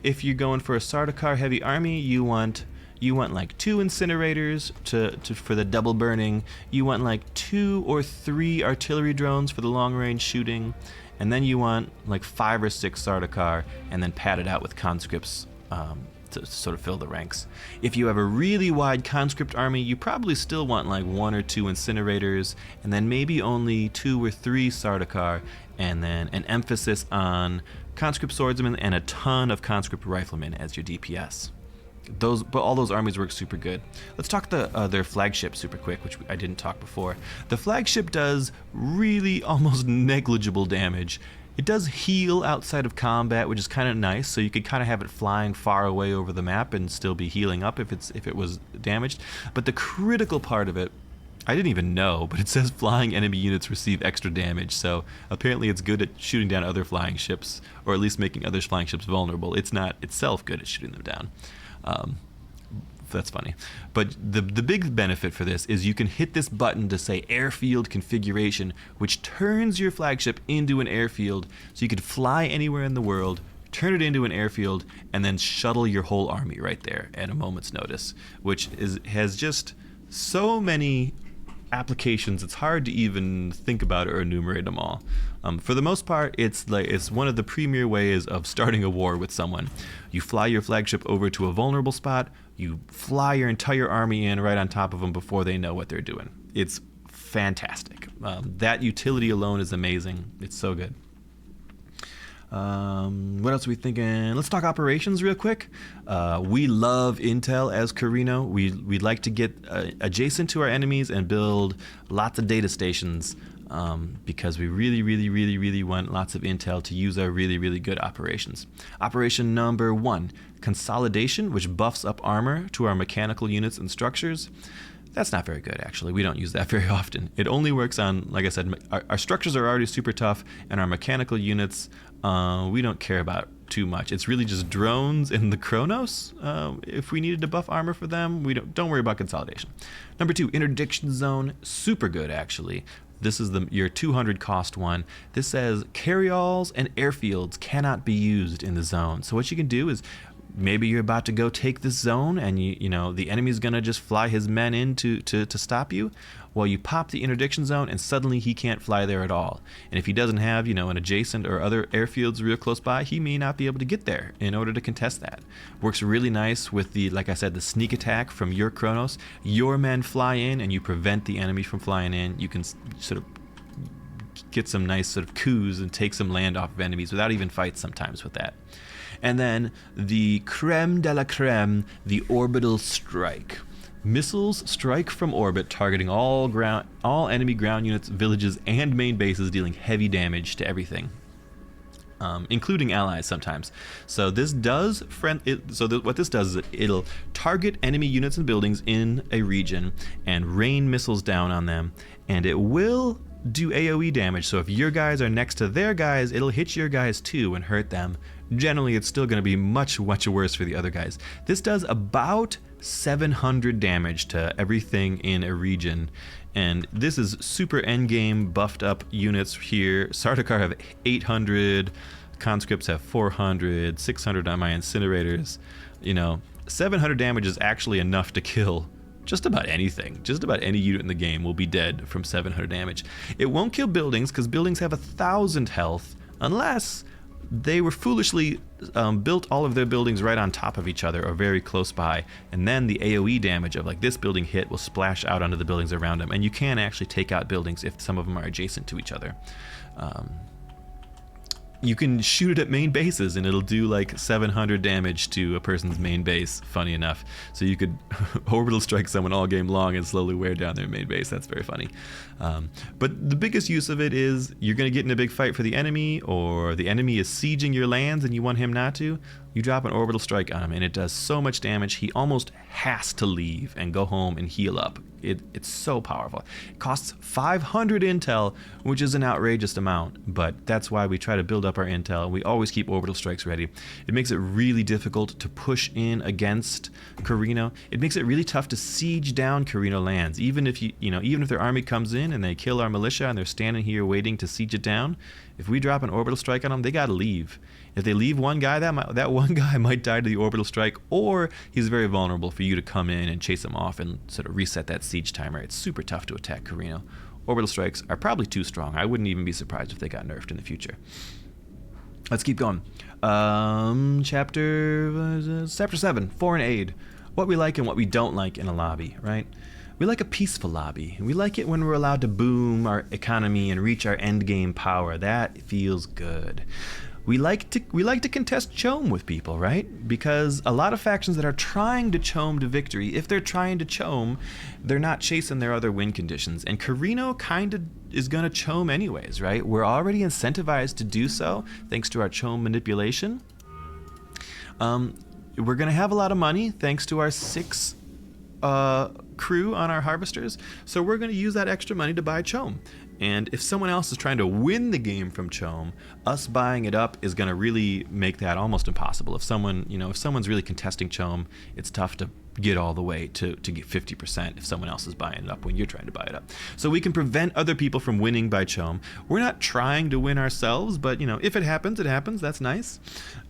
if you're going for a Sardaukar heavy army, you want like 2 incinerators for the double burning. You want like 2 or 3 artillery drones for the long range shooting, and then you want like 5 or 6 Sardaukar, and then pad it out with conscripts to sort of fill the ranks. If you have a really wide conscript army, you probably still want like 1 or 2 incinerators, and then maybe only 2 or 3 Sardaukar, and then an emphasis on conscript swordsmen and a ton of conscript riflemen as your DPS. But all those armies work super good. Let's talk their flagship super quick, which I didn't talk before. The flagship does really almost negligible damage. It does heal outside of combat, which is kind of nice, so you could kind of have it flying far away over the map and still be healing up if it was damaged. But the critical part of it, I didn't even know, but it says flying enemy units receive extra damage, so apparently it's good at shooting down other flying ships, or at least making other flying ships vulnerable. It's not itself good at shooting them down. That's funny. But the big benefit for this is you can hit this button to say airfield configuration, which turns your flagship into an airfield, so you could fly anywhere in the world, turn it into an airfield, and then shuttle your whole army right there at a moment's notice, which has just so many applications, it's hard to even think about or enumerate them all. For the most part, it's one of the premier ways of starting a war with someone. You fly your flagship over to a vulnerable spot, you fly your entire army in right on top of them before they know what they're doing. It's fantastic. That utility alone is amazing. It's so good. What else are we thinking? Let's talk operations real quick. We love intel as Corrino. We'd like to get adjacent to our enemies and build lots of data stations because we really want lots of intel to use our really good operations. Operation number 1, consolidation, which buffs up armor to our mechanical units and structures. That's not very good, actually. We don't use that very often. It only works on, like I said, our structures are already super tough, and our mechanical units we don't care about too much. It's really just drones and the Chronos. If we needed to buff armor for them, we don't worry about consolidation. Number 2, interdiction zone, super good actually. This is your 200 cost one. This says carryalls and airfields cannot be used in the zone. So what you can do is maybe you're about to go take this zone and you know the enemy's gonna just fly his men in to stop you. Well, you pop the interdiction zone and suddenly he can't fly there at all. And if he doesn't have, an adjacent or other airfields real close by, he may not be able to get there in order to contest that. Works really nice with the, like I said, the sneak attack from your Chronos. Your men fly in and you prevent the enemy from flying in. You can sort of get some nice sort of coups and take some land off of enemies without even fights sometimes with that. And then the creme de la creme, the orbital strike. Missiles strike from orbit, targeting all enemy ground units, villages, and main bases, dealing heavy damage to everything, including allies sometimes. So this does what this does is it'll target enemy units and buildings in a region and rain missiles down on them, and it will do AoE damage. So if your guys are next to their guys, it'll hit your guys too and hurt them. Generally, it's still going to be much worse for the other guys. This does about 700 damage to everything in a region, and this is super endgame buffed up units here. Sardaukar have 800, conscripts have 400, 600 on my incinerators. 700 damage is actually enough to kill just about anything. Just about any unit in the game will be dead from 700 damage. It won't kill buildings because buildings have 1,000 health unless they were foolishly built all of their buildings right on top of each other or very close by, and then the AoE damage of like this building hit will splash out onto the buildings around them, and you can actually take out buildings if some of them are adjacent to each other. You can shoot it at main bases and it'll do like 700 damage to a person's main base, funny enough. So you could orbital strike someone all game long and slowly wear down their main base. That's very funny. But the biggest use of it is you're going to get in a big fight for the enemy, or the enemy is sieging your lands and you want him not to. You drop an orbital strike on him and it does so much damage he almost has to leave and go home and heal up. It's so powerful. It costs 500 intel, which is an outrageous amount, but that's why we try to build up our intel. We always keep orbital strikes ready. It makes it really difficult to push in against Corrino. It makes it really tough to siege down Corrino lands. Even if even if their army comes in and they kill our militia and they're standing here waiting to siege it down, if we drop an orbital strike on them, they gotta leave. If they leave one guy, that one guy might die to the orbital strike, or he's very vulnerable for you to come in and chase him off and sort of reset that siege timer. It's super tough to attack Corrino. Orbital strikes are probably too strong. I wouldn't even be surprised if they got nerfed in the future. Let's keep going. Chapter 7, Foreign Aid. What we like and what we don't like in a lobby, right? We like a peaceful lobby. We like it when we're allowed to boom our economy and reach our endgame power. That feels good. We like to contest chome with people, right? Because a lot of factions that are trying to chome to victory, if they're trying to chome, they're not chasing their other win conditions. And Corrino kind of is going to chome anyways, right? We're already incentivized to do so thanks to our chome manipulation. We're going to have a lot of money thanks to our 6 crew on our harvesters, so we're going to use that extra money to buy chome. And if someone else is trying to win the game from chome, us buying it up is going to really make that almost impossible. If someone's really contesting chome, it's tough to get all the way to get 50% if someone else is buying it up when you're trying to buy it up. So we can prevent other people from winning by chome. We're not trying to win ourselves, but if it happens, it happens. That's nice.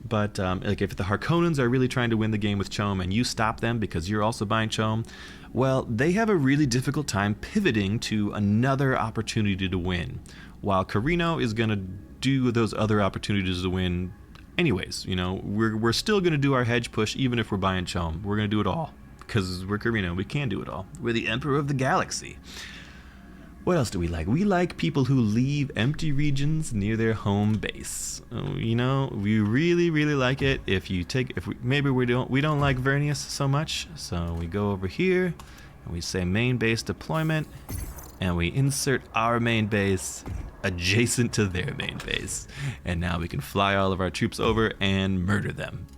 But like if the Harkonnens are really trying to win the game with chome and you stop them because you're also buying chome, well, they have a really difficult time pivoting to another opportunity to win, while Corrino is going to do those other opportunities to win anyways. We're still going to do our hedge push even if we're buying chome. We're going to do it all because we're Corrino. We can do it all. We're the Emperor of the Galaxy. What else do we like? We like people who leave empty regions near their home base. We really, really like it if we don't like Vernius so much, so we go over here and we say main base deployment and we insert our main base adjacent to their main base, and now we can fly all of our troops over and murder them.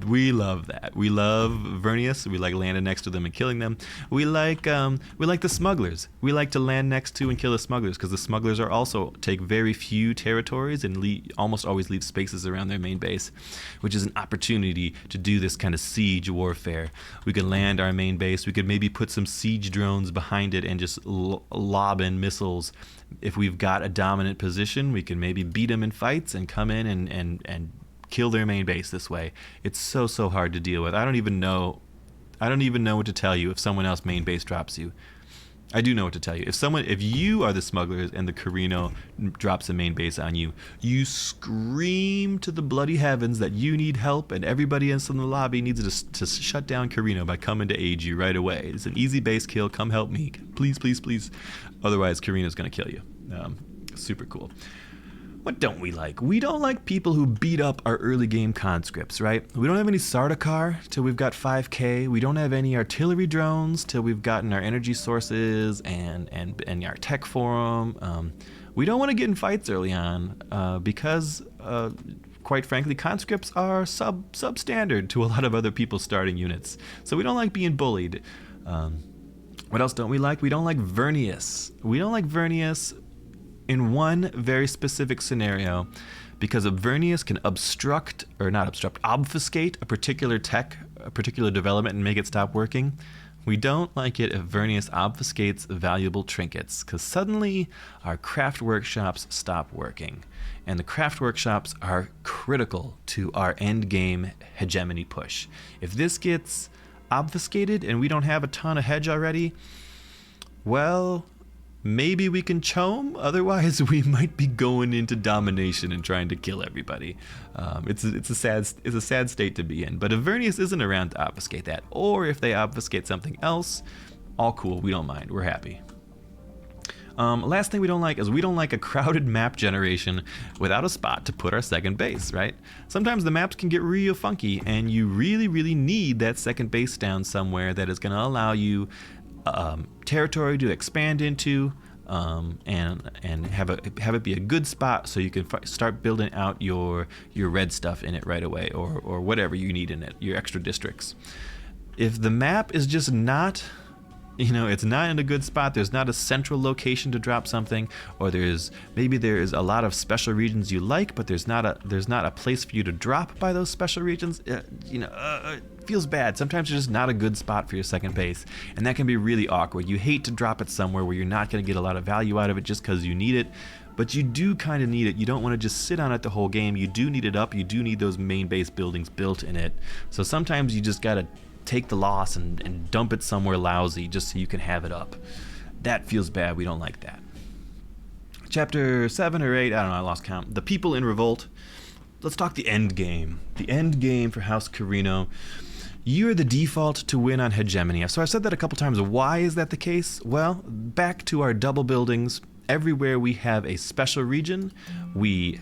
We love that. We love Vernius. We like landing next to them and killing them. We like the smugglers. We like to land next to and kill the smugglers because the smugglers are also take very few territories and almost always leave spaces around their main base, which is an opportunity to do this kind of siege warfare. We could land our main base. We could maybe put some siege drones behind it and just lob in missiles. If we've got a dominant position, we can maybe beat them in fights and come in and kill their main base this way. It's so hard to deal with. I don't even know what to tell you if someone else main base drops you. I do know what to tell you. If you are the smugglers and the Corrino drops a main base on you, you scream to the bloody heavens that you need help, and everybody else in the lobby needs to shut down Corrino by coming to aid you right away. It's an easy base kill. Come help me. Please, please, please. Otherwise, Corrino's going to kill you. Super cool. What don't we like? We don't like people who beat up our early game conscripts, right? We don't have any Sardaukar till we've got 5k. We don't have any artillery drones till we've gotten our energy sources and our tech forum. We don't want to get in fights early on because, quite frankly, conscripts are substandard to a lot of other people's starting units. So we don't like being bullied. What else don't we like? We don't like Vernius. We don't like Vernius in one very specific scenario, because a Vernius can obfuscate a particular tech, a particular development, and make it stop working. We don't like it if Vernius obfuscates valuable trinkets, because suddenly our craft workshops stop working. And the craft workshops are critical to our endgame hegemony push. If this gets obfuscated and we don't have a ton of hedge already, well, maybe we can chome. Otherwise, we might be going into domination and trying to kill everybody. It's a sad state to be in. But if Vernius isn't around to obfuscate that, or if they obfuscate something else, all cool. We don't mind. We're happy. Last thing we don't like is we don't like a crowded map generation without a spot to put our second base, right? Sometimes the maps can get real funky, and you really, really need that second base down somewhere that is going to allow you territory to expand into, and have it be a good spot so you can start building out your red stuff in it right away, or whatever you need in it, your extra districts. If the map is just not, it's not in a good spot, there's not a central location to drop something, or there's a lot of special regions you like, but there's not a place for you to drop by those special regions, it feels bad. Sometimes there's just not a good spot for your second base, and that can be really awkward. You hate to drop it somewhere where you're not going to get a lot of value out of it just because you need it, but you do kind of need it. You don't want to just sit on it the whole game. You do need it up. You do need those main base buildings built in it. So sometimes you just got to take the loss and dump it somewhere lousy just so you can have it up. That feels bad. We don't like that. Chapter 7 or 8, I don't know, I lost count. The people in revolt. Let's talk the end game. The end game for House Corrino. You're the default to win on hegemony. So I've said that a couple times. Why is that the case? Well, back to our double buildings. Everywhere we have a special region, we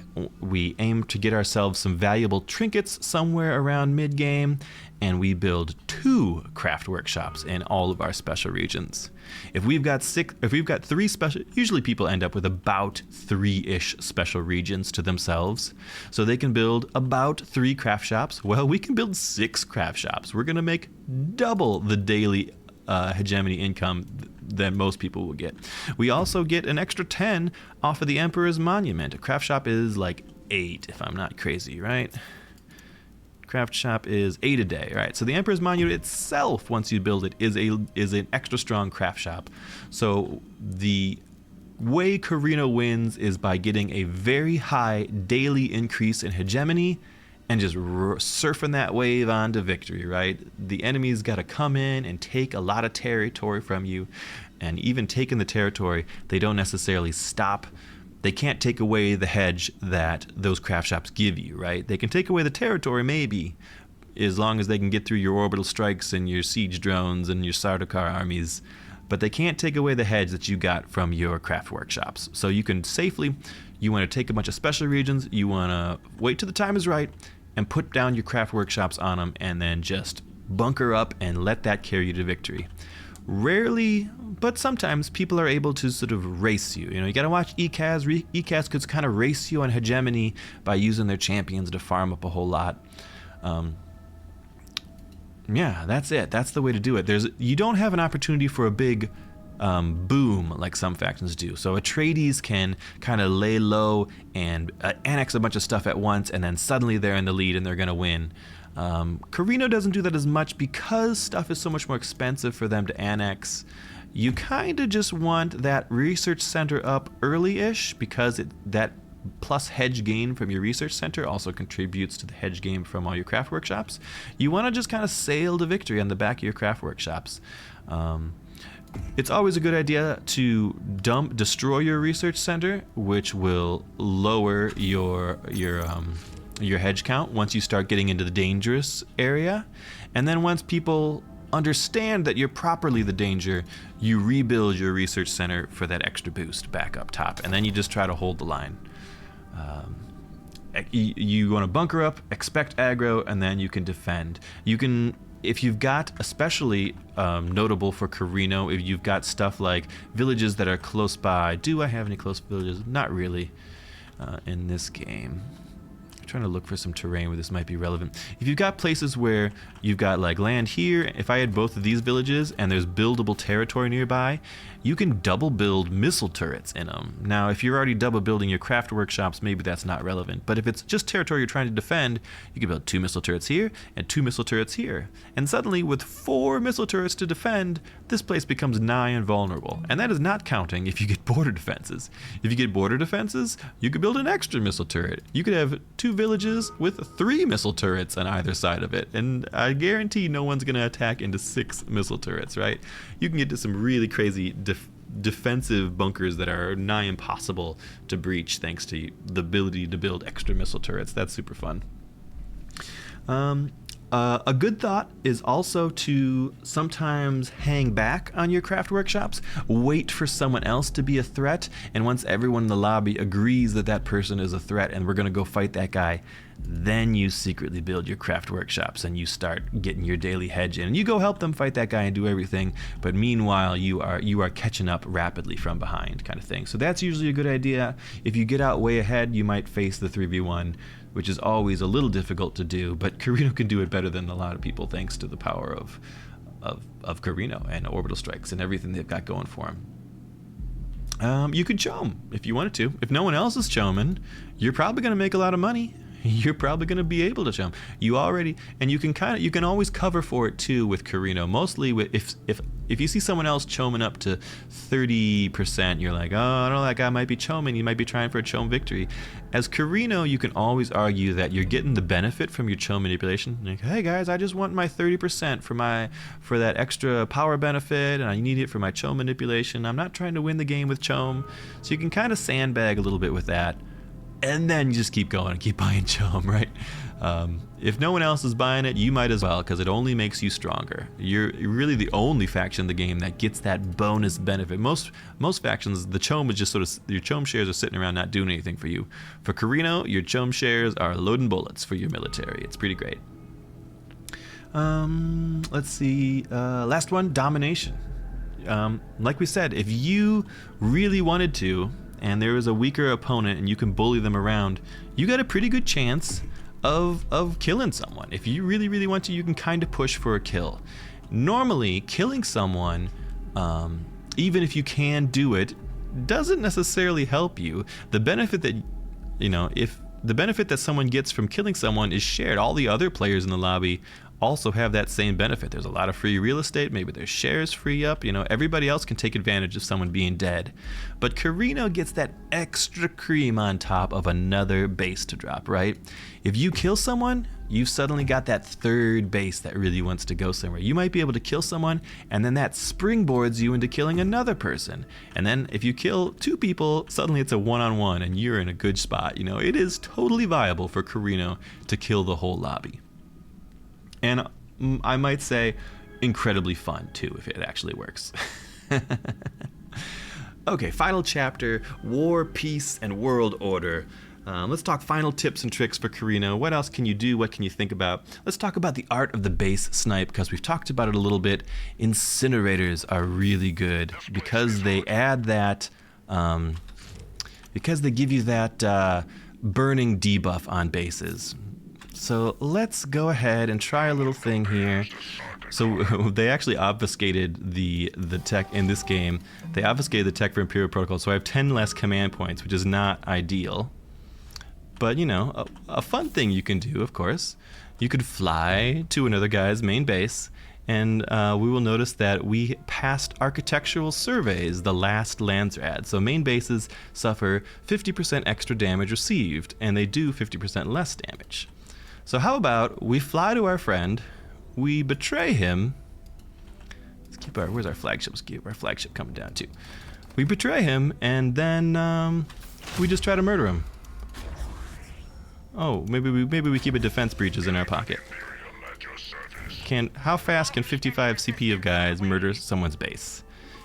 aim to get ourselves some valuable trinkets somewhere around mid-game, and we build 2 craft workshops in all of our special regions. If we've got 3 special, usually people end up with about 3-ish special regions to themselves, so they can build about 3 craft shops. Well, we can build 6 craft shops. We're gonna make double the daily hegemony income that most people will get. We also get an extra 10 off of the Emperor's Monument. A craft shop is like 8, if I'm not crazy, right? Craft shop is 8 a day, right? So the Emperor's Monument itself, once you build it, is an extra strong craft shop. So the way Corrino wins is by getting a very high daily increase in hegemony and just surfing that wave on to victory, right? The enemy's got to come in and take a lot of territory from you, and even taking the territory, they don't necessarily stop. They can't take away the hedge that those craft shops give you, right? They can take away the territory, maybe, as long as they can get through your orbital strikes and your siege drones and your Sardaukar armies, but they can't take away the hedge that you got from your craft workshops. So you can safely, you want to take a bunch of special regions, you want to wait till the time is right, and put down your craft workshops on them, and then just bunker up and let that carry you to victory. Rarely, but sometimes, people are able to sort of race you. You gotta watch ECAS. ECAS could kind of race you on hegemony by using their champions to farm up a whole lot. Yeah, that's it. That's the way to do it. You don't have an opportunity for a big boom like some factions do. So Atreides can kind of lay low and annex a bunch of stuff at once, and then suddenly they're in the lead and they're going to win. Corrino doesn't do that as much because stuff is so much more expensive for them to annex. You kind of just want that research center up early-ish, because that plus hedge gain from your research center also contributes to the hedge gain from all your craft workshops. You want to just kind of sail to victory on the back of your craft workshops. It's always a good idea to destroy your research center, which will lower your hedge count once you start getting into the dangerous area. And then once people understand that you're properly the danger, you rebuild your research center for that extra boost back up top, and then you just try to hold the line. You want to bunker up, expect aggro, and then you can defend. You can, if you've got, especially notable for Corrino, if you've got stuff like villages that are close by. Do I have any close villages? Not really in this game. Trying to look for some terrain where this might be relevant. If you've got places where you've got like land here, if I had both of these villages and there's buildable territory nearby, you can double build missile turrets in them. Now, if you're already double building your craft workshops, maybe that's not relevant. But if it's just territory you're trying to defend, you can build 2 missile turrets here and 2 missile turrets here. And suddenly, with 4 missile turrets to defend, this place becomes nigh invulnerable. And that is not counting if you get border defenses. If you get border defenses, you could build an extra missile turret. You could have 2 villages with 3 missile turrets on either side of it. And I guarantee no one's going to attack into 6 missile turrets, right? You can get to some really crazy defensive bunkers that are nigh impossible to breach thanks to the ability to build extra missile turrets. That's super fun. A good thought is also to sometimes hang back on your craft workshops, wait for someone else to be a threat, and once everyone in the lobby agrees that that person is a threat and we're going to go fight that guy, then you secretly build your craft workshops and you start getting your daily hedge in. And you go help them fight that guy and do everything, but meanwhile you are catching up rapidly from behind, kind of thing. So that's usually a good idea. If you get out way ahead, you might face the 3v1, which is always a little difficult to do, but Corrino can do it better than a lot of people thanks to the power of Corrino and orbital strikes and everything they've got going for him. You could chome if you wanted to. If no one else is choming, you're probably going to make a lot of money. You're probably going to be able to chome. You can always cover for it too with Corrino. Mostly if you see someone else choming up to 30%, you're like, oh, I don't know, that guy might be choming. He might be trying for a chome victory. As Corrino, you can always argue that you're getting the benefit from your chome manipulation. Like, hey guys, I just want my 30% for that extra power benefit, and I need it for my chome manipulation. I'm not trying to win the game with chome. So you can kind of sandbag a little bit with that. And then you just keep going and keep buying chome, right? If no one else is buying it, you might as well, because it only makes you stronger. You're really the only faction in the game that gets that bonus benefit. Most factions, the chome is just sort of, your chome shares are sitting around not doing anything for you. For Corrino, your chome shares are loading bullets for your military. It's pretty great. Let's see. Last one, domination. Like we said, if you really wanted to, and there is a weaker opponent and you can bully them around, you got a pretty good chance of killing someone. If you really, really want to, you can kind of push for a kill. Normally, killing someone, even if you can do it, doesn't necessarily help you. The benefit that, if the benefit that someone gets from killing someone is shared, all the other players in the lobby also have that same benefit. There's a lot of free real estate, maybe their shares free up, everybody else can take advantage of someone being dead. But Corrino gets that extra cream on top of another base to drop, right? If you kill someone, you've suddenly got that third base that really wants to go somewhere. You might be able to kill someone, and then that springboards you into killing another person. And then if you kill 2 people, suddenly it's a one-on-one and you're in a good spot. It is totally viable for Corrino to kill the whole lobby. And I might say incredibly fun too if it actually works. Okay, final chapter, War, Peace, and World Order. Let's talk final tips and tricks for Corrino. What else can you do? What can you think about? Let's talk about the art of the base snipe, because we've talked about it a little bit. Incinerators are really good because they add that, because they give you that burning debuff on bases. So let's go ahead and try a little thing here. So they actually obfuscated the tech in this game. They obfuscated the tech for Imperial Protocol, so I have 10 less command points, which is not ideal. But, a fun thing you can do, of course. You could fly to another guy's main base, and we will notice that we passed architectural surveys, the last Landsrad. So main bases suffer 50% extra damage received, and they do 50% less damage. So how about we fly to our friend, we betray him. Let's keep where's our flagship? Let's keep our flagship coming down too. We betray him, and then we just try to murder him. Oh, maybe we keep a defense breaches in our pocket. how fast can 55 CP of guys murder someone's base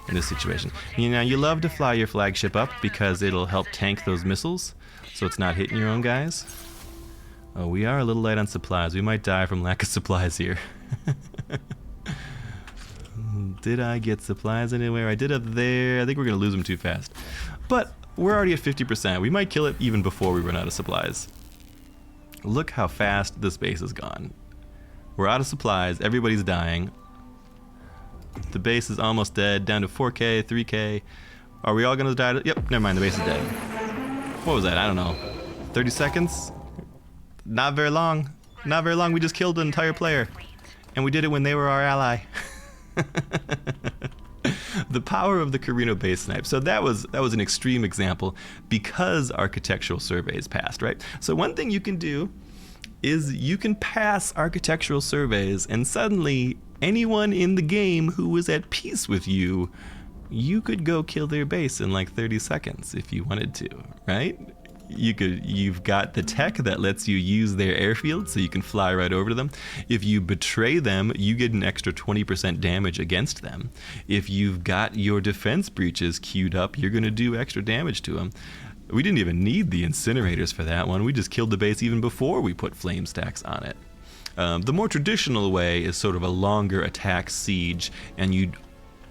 in this situation? You love to fly your flagship up because it'll help tank those missiles, so it's not hitting your own guys. Oh, we are a little light on supplies. We might die from lack of supplies here. Did I get supplies anywhere? I did up there. I think we're going to lose them too fast. But we're already at 50%. We might kill it even before we run out of supplies. Look how fast this base is gone. We're out of supplies. Everybody's dying. The base is almost dead. Down to 4K, 3K. Are we all going to die? Yep, never mind. The base is dead. What was that? I don't know. 30 seconds? Not very long. Not very long. We just killed an entire player. And we did it when they were our ally. The power of the Corrino base snipe. So that was an extreme example because architectural surveys passed, right? So one thing you can do is you can pass architectural surveys, and suddenly anyone in the game who was at peace with you, you could go kill their base in like 30 seconds if you wanted to, right? You've got the tech that lets you use their airfield, so you can fly right over to them. If you betray them, you get an extra 20% damage against them. If you've got your defense breaches queued up, you're going to do extra damage to them. We didn't even need the incinerators for that one. We just killed the base even before we put flame stacks on it. The more traditional way is sort of a longer attack siege, and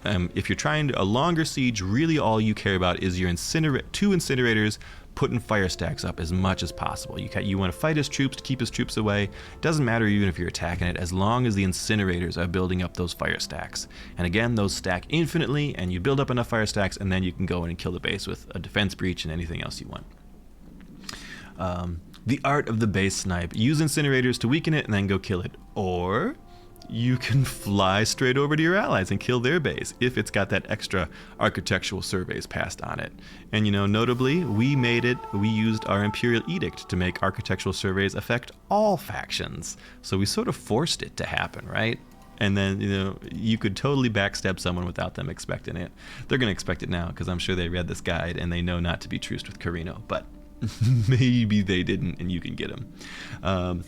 if you're trying a longer siege, really all you care about is your two incinerators putting fire stacks up as much as possible. You want to fight his troops to keep his troops away. Doesn't matter even if you're attacking it, as long as the incinerators are building up those fire stacks. And again, those stack infinitely, and you build up enough fire stacks, and then you can go in and kill the base with a defense breach and anything else you want. The art of the base snipe. Use incinerators to weaken it and then go kill it. Or you can fly straight over to your allies and kill their base if it's got that extra architectural surveys passed on it. And notably, we used our Imperial Edict to make architectural surveys affect all factions. So we sort of forced it to happen, right? And then, you could totally backstab someone without them expecting it. They're going to expect it now because I'm sure they read this guide and they know not to be truced with Corrino, but maybe they didn't and you can get them.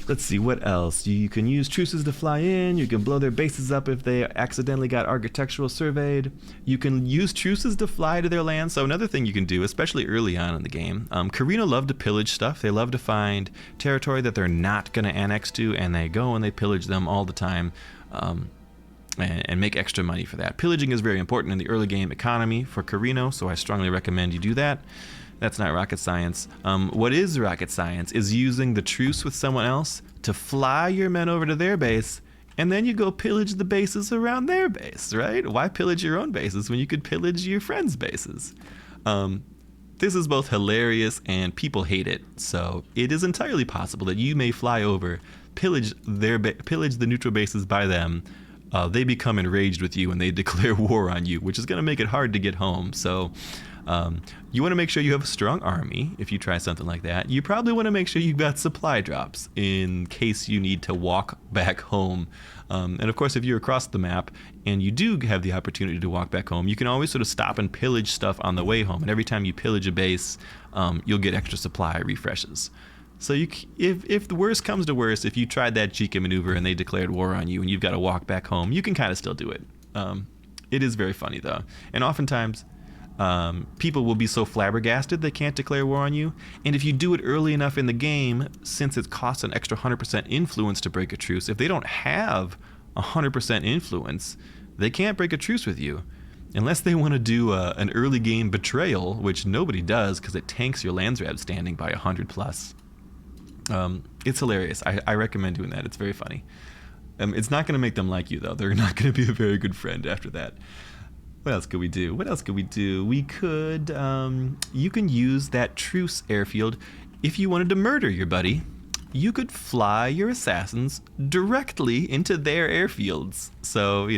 Let's see, what else? You can use truces to fly in. You can blow their bases up if they accidentally got architectural surveyed. You can use truces to fly to their land. So another thing you can do, especially early on in the game, Corrino love to pillage stuff. They love to find territory that they're not going to annex to, and they go and they pillage them all the time. And make extra money for that. Pillaging is very important in the early game economy for Corrino, so I strongly recommend you do that. That's not rocket science. What is rocket science is using the truce with someone else to fly your men over to their base, and then you go pillage the bases around their base, right? Why pillage your own bases when you could pillage your friends' bases? This is both hilarious and people hate it, so it is entirely possible that you may fly over, pillage the neutral bases by them. They become enraged with you and they declare war on you, which is going to make it hard to get home. So you want to make sure you have a strong army if you try something like that. You probably want to make sure you've got supply drops in case you need to walk back home. And of course, if you're across the map and you do have the opportunity to walk back home, you can always sort of stop and pillage stuff on the way home. And every time you pillage a base, you'll get extra supply refreshes. So if the worst comes to worst, if you tried that Chica maneuver and they declared war on you and you've got to walk back home, you can kind of still do it. It is very funny though. And oftentimes, people will be so flabbergasted they can't declare war on you. And if you do it early enough in the game, since it costs an extra 100% influence to break a truce, if they don't have 100% influence, they can't break a truce with you. Unless they want to do an early game betrayal, which nobody does because it tanks your Landsrab standing by 100 plus. It's hilarious. I recommend doing that. It's very funny. It's not going to make them like you, though. They're not going to be a very good friend after that. What else could we do? We could, you can use that truce airfield. If you wanted to murder your buddy, you could fly your assassins directly into their airfields. So,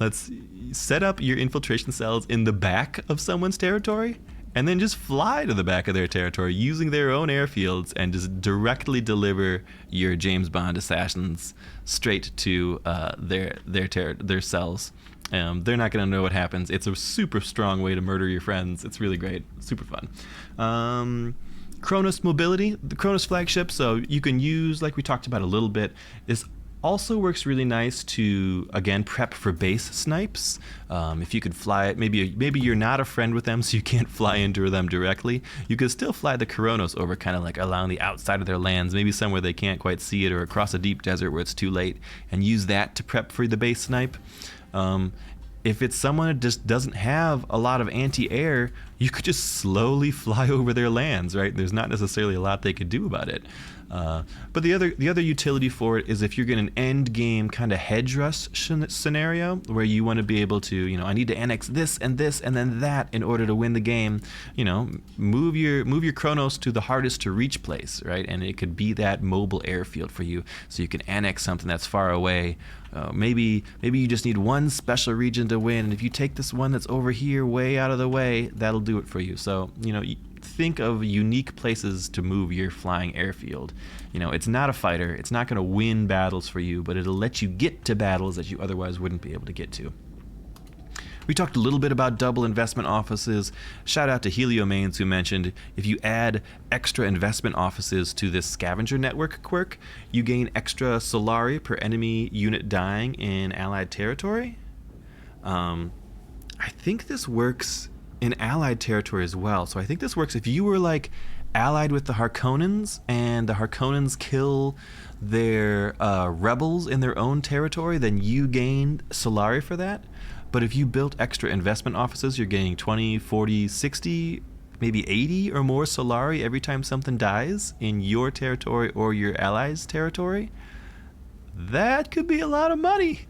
let's set up your infiltration cells in the back of someone's territory and then just fly to the back of their territory using their own airfields and just directly deliver your James Bond assassins straight to their cells. They're not going to know what happens. It's a super strong way to murder your friends. It's really great. Super fun. Kronos mobility, the Kronos flagship, so you can use, like we talked about a little bit, is Also works really nice to, again, prep for base snipes. If you could fly it, maybe you're not a friend with them, so you can't fly into them directly. You could still fly the Corrinos over, kind of like along the outside of their lands, maybe somewhere they can't quite see it, or across a deep desert where it's too late, and use that to prep for the base snipe. If it's someone that just doesn't have a lot of anti-air, you could just slowly fly over their lands, right? There's not necessarily a lot they could do about it. But the other utility for it is if you're getting an end game kind of hedge rush scenario where you want to be able to, I need to annex this and then that in order to win the game. Move your Chronos to the hardest to reach place, right? And it could be that mobile airfield for you, so you can annex something that's far away. Maybe you just need one special region to win, and if you take this one that's over here way out of the way, that'll do it for you. So think of unique places to move your flying airfield. It's not a fighter, it's not going to win battles for you, but it'll let you get to battles that you otherwise wouldn't be able to get to. We talked a little bit about double investment offices. Shout out to Heliomanes, who mentioned if you add extra investment offices to this scavenger network quirk, you gain extra Solari per enemy unit dying in allied territory. I think this works in allied territory as well. So I think this works if you were like allied with the Harkonnens and the Harkonnens kill their rebels in their own territory, then you gain Solari for that. But if you built extra investment offices, you're gaining 20, 40, 60, maybe 80 or more Solari every time something dies in your territory or your allies' territory. That could be a lot of money.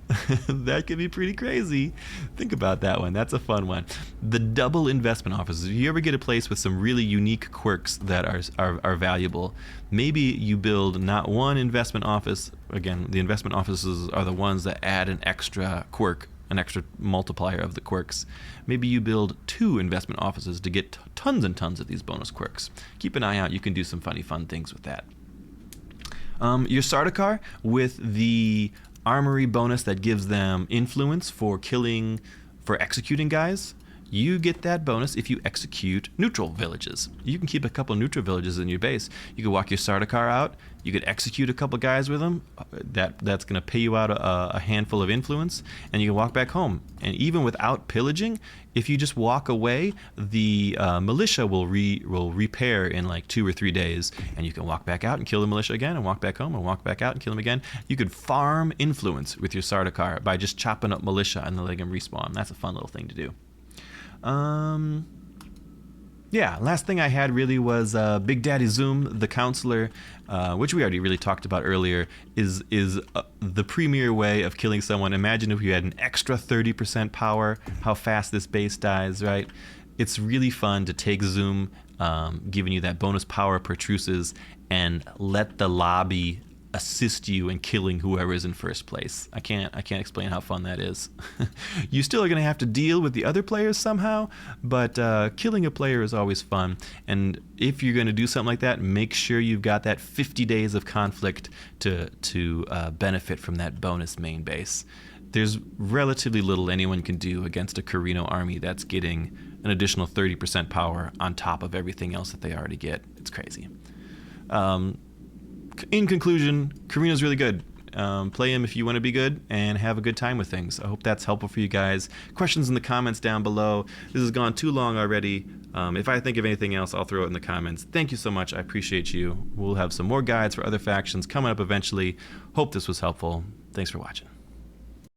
That could be pretty crazy. Think about that one. That's a fun one. The double investment offices. If you ever get a place with some really unique quirks that are valuable, maybe you build not one investment office. Again, the investment offices are the ones that add an extra quirk, an extra multiplier of the quirks. Maybe you build 2 investment offices to get tons and tons of these bonus quirks. Keep an eye out. You can do some funny, fun things with that. Your Sardaukar, with the armory bonus that gives them influence for executing guys, you get that bonus if you execute neutral villages. You can keep a couple neutral villages in your base. You can walk your Sardaukar out. You could execute a couple guys with them. That's going to pay you out a handful of influence, and you can walk back home. And even without pillaging, if you just walk away, the militia will repair in like 2 or 3 days, and you can walk back out and kill the militia again, and walk back home and walk back out and kill them again. You could farm influence with your Sardaukar by just chopping up militia and then letting them respawn. That's a fun little thing to do. Yeah, last thing I had really was Big Daddy Zoom, the counselor, which we already really talked about earlier, is the premier way of killing someone. Imagine if you had an extra 30% power, how fast this base dies, right? It's really fun to take Zoom, giving you that bonus power per truces, and let the lobby assist you in killing whoever is in first place. I can't explain how fun that is. You still are going to have to deal with the other players somehow, but killing a player is always fun. And if you're going to do something like that, make sure you've got that 50 days of conflict to benefit from that bonus main base. There's relatively little anyone can do against a Corrino army that's getting an additional 30% power on top of everything else that they already get. It's crazy. In conclusion, Corrino's really good. Play him if you want to be good and have a good time with things. I hope that's helpful for you guys. Questions in the comments down below. This has gone too long already. If I think of anything else, I'll throw it in the comments. Thank you so much. I appreciate you. We'll have some more guides for other factions coming up eventually. Hope this was helpful. Thanks for watching.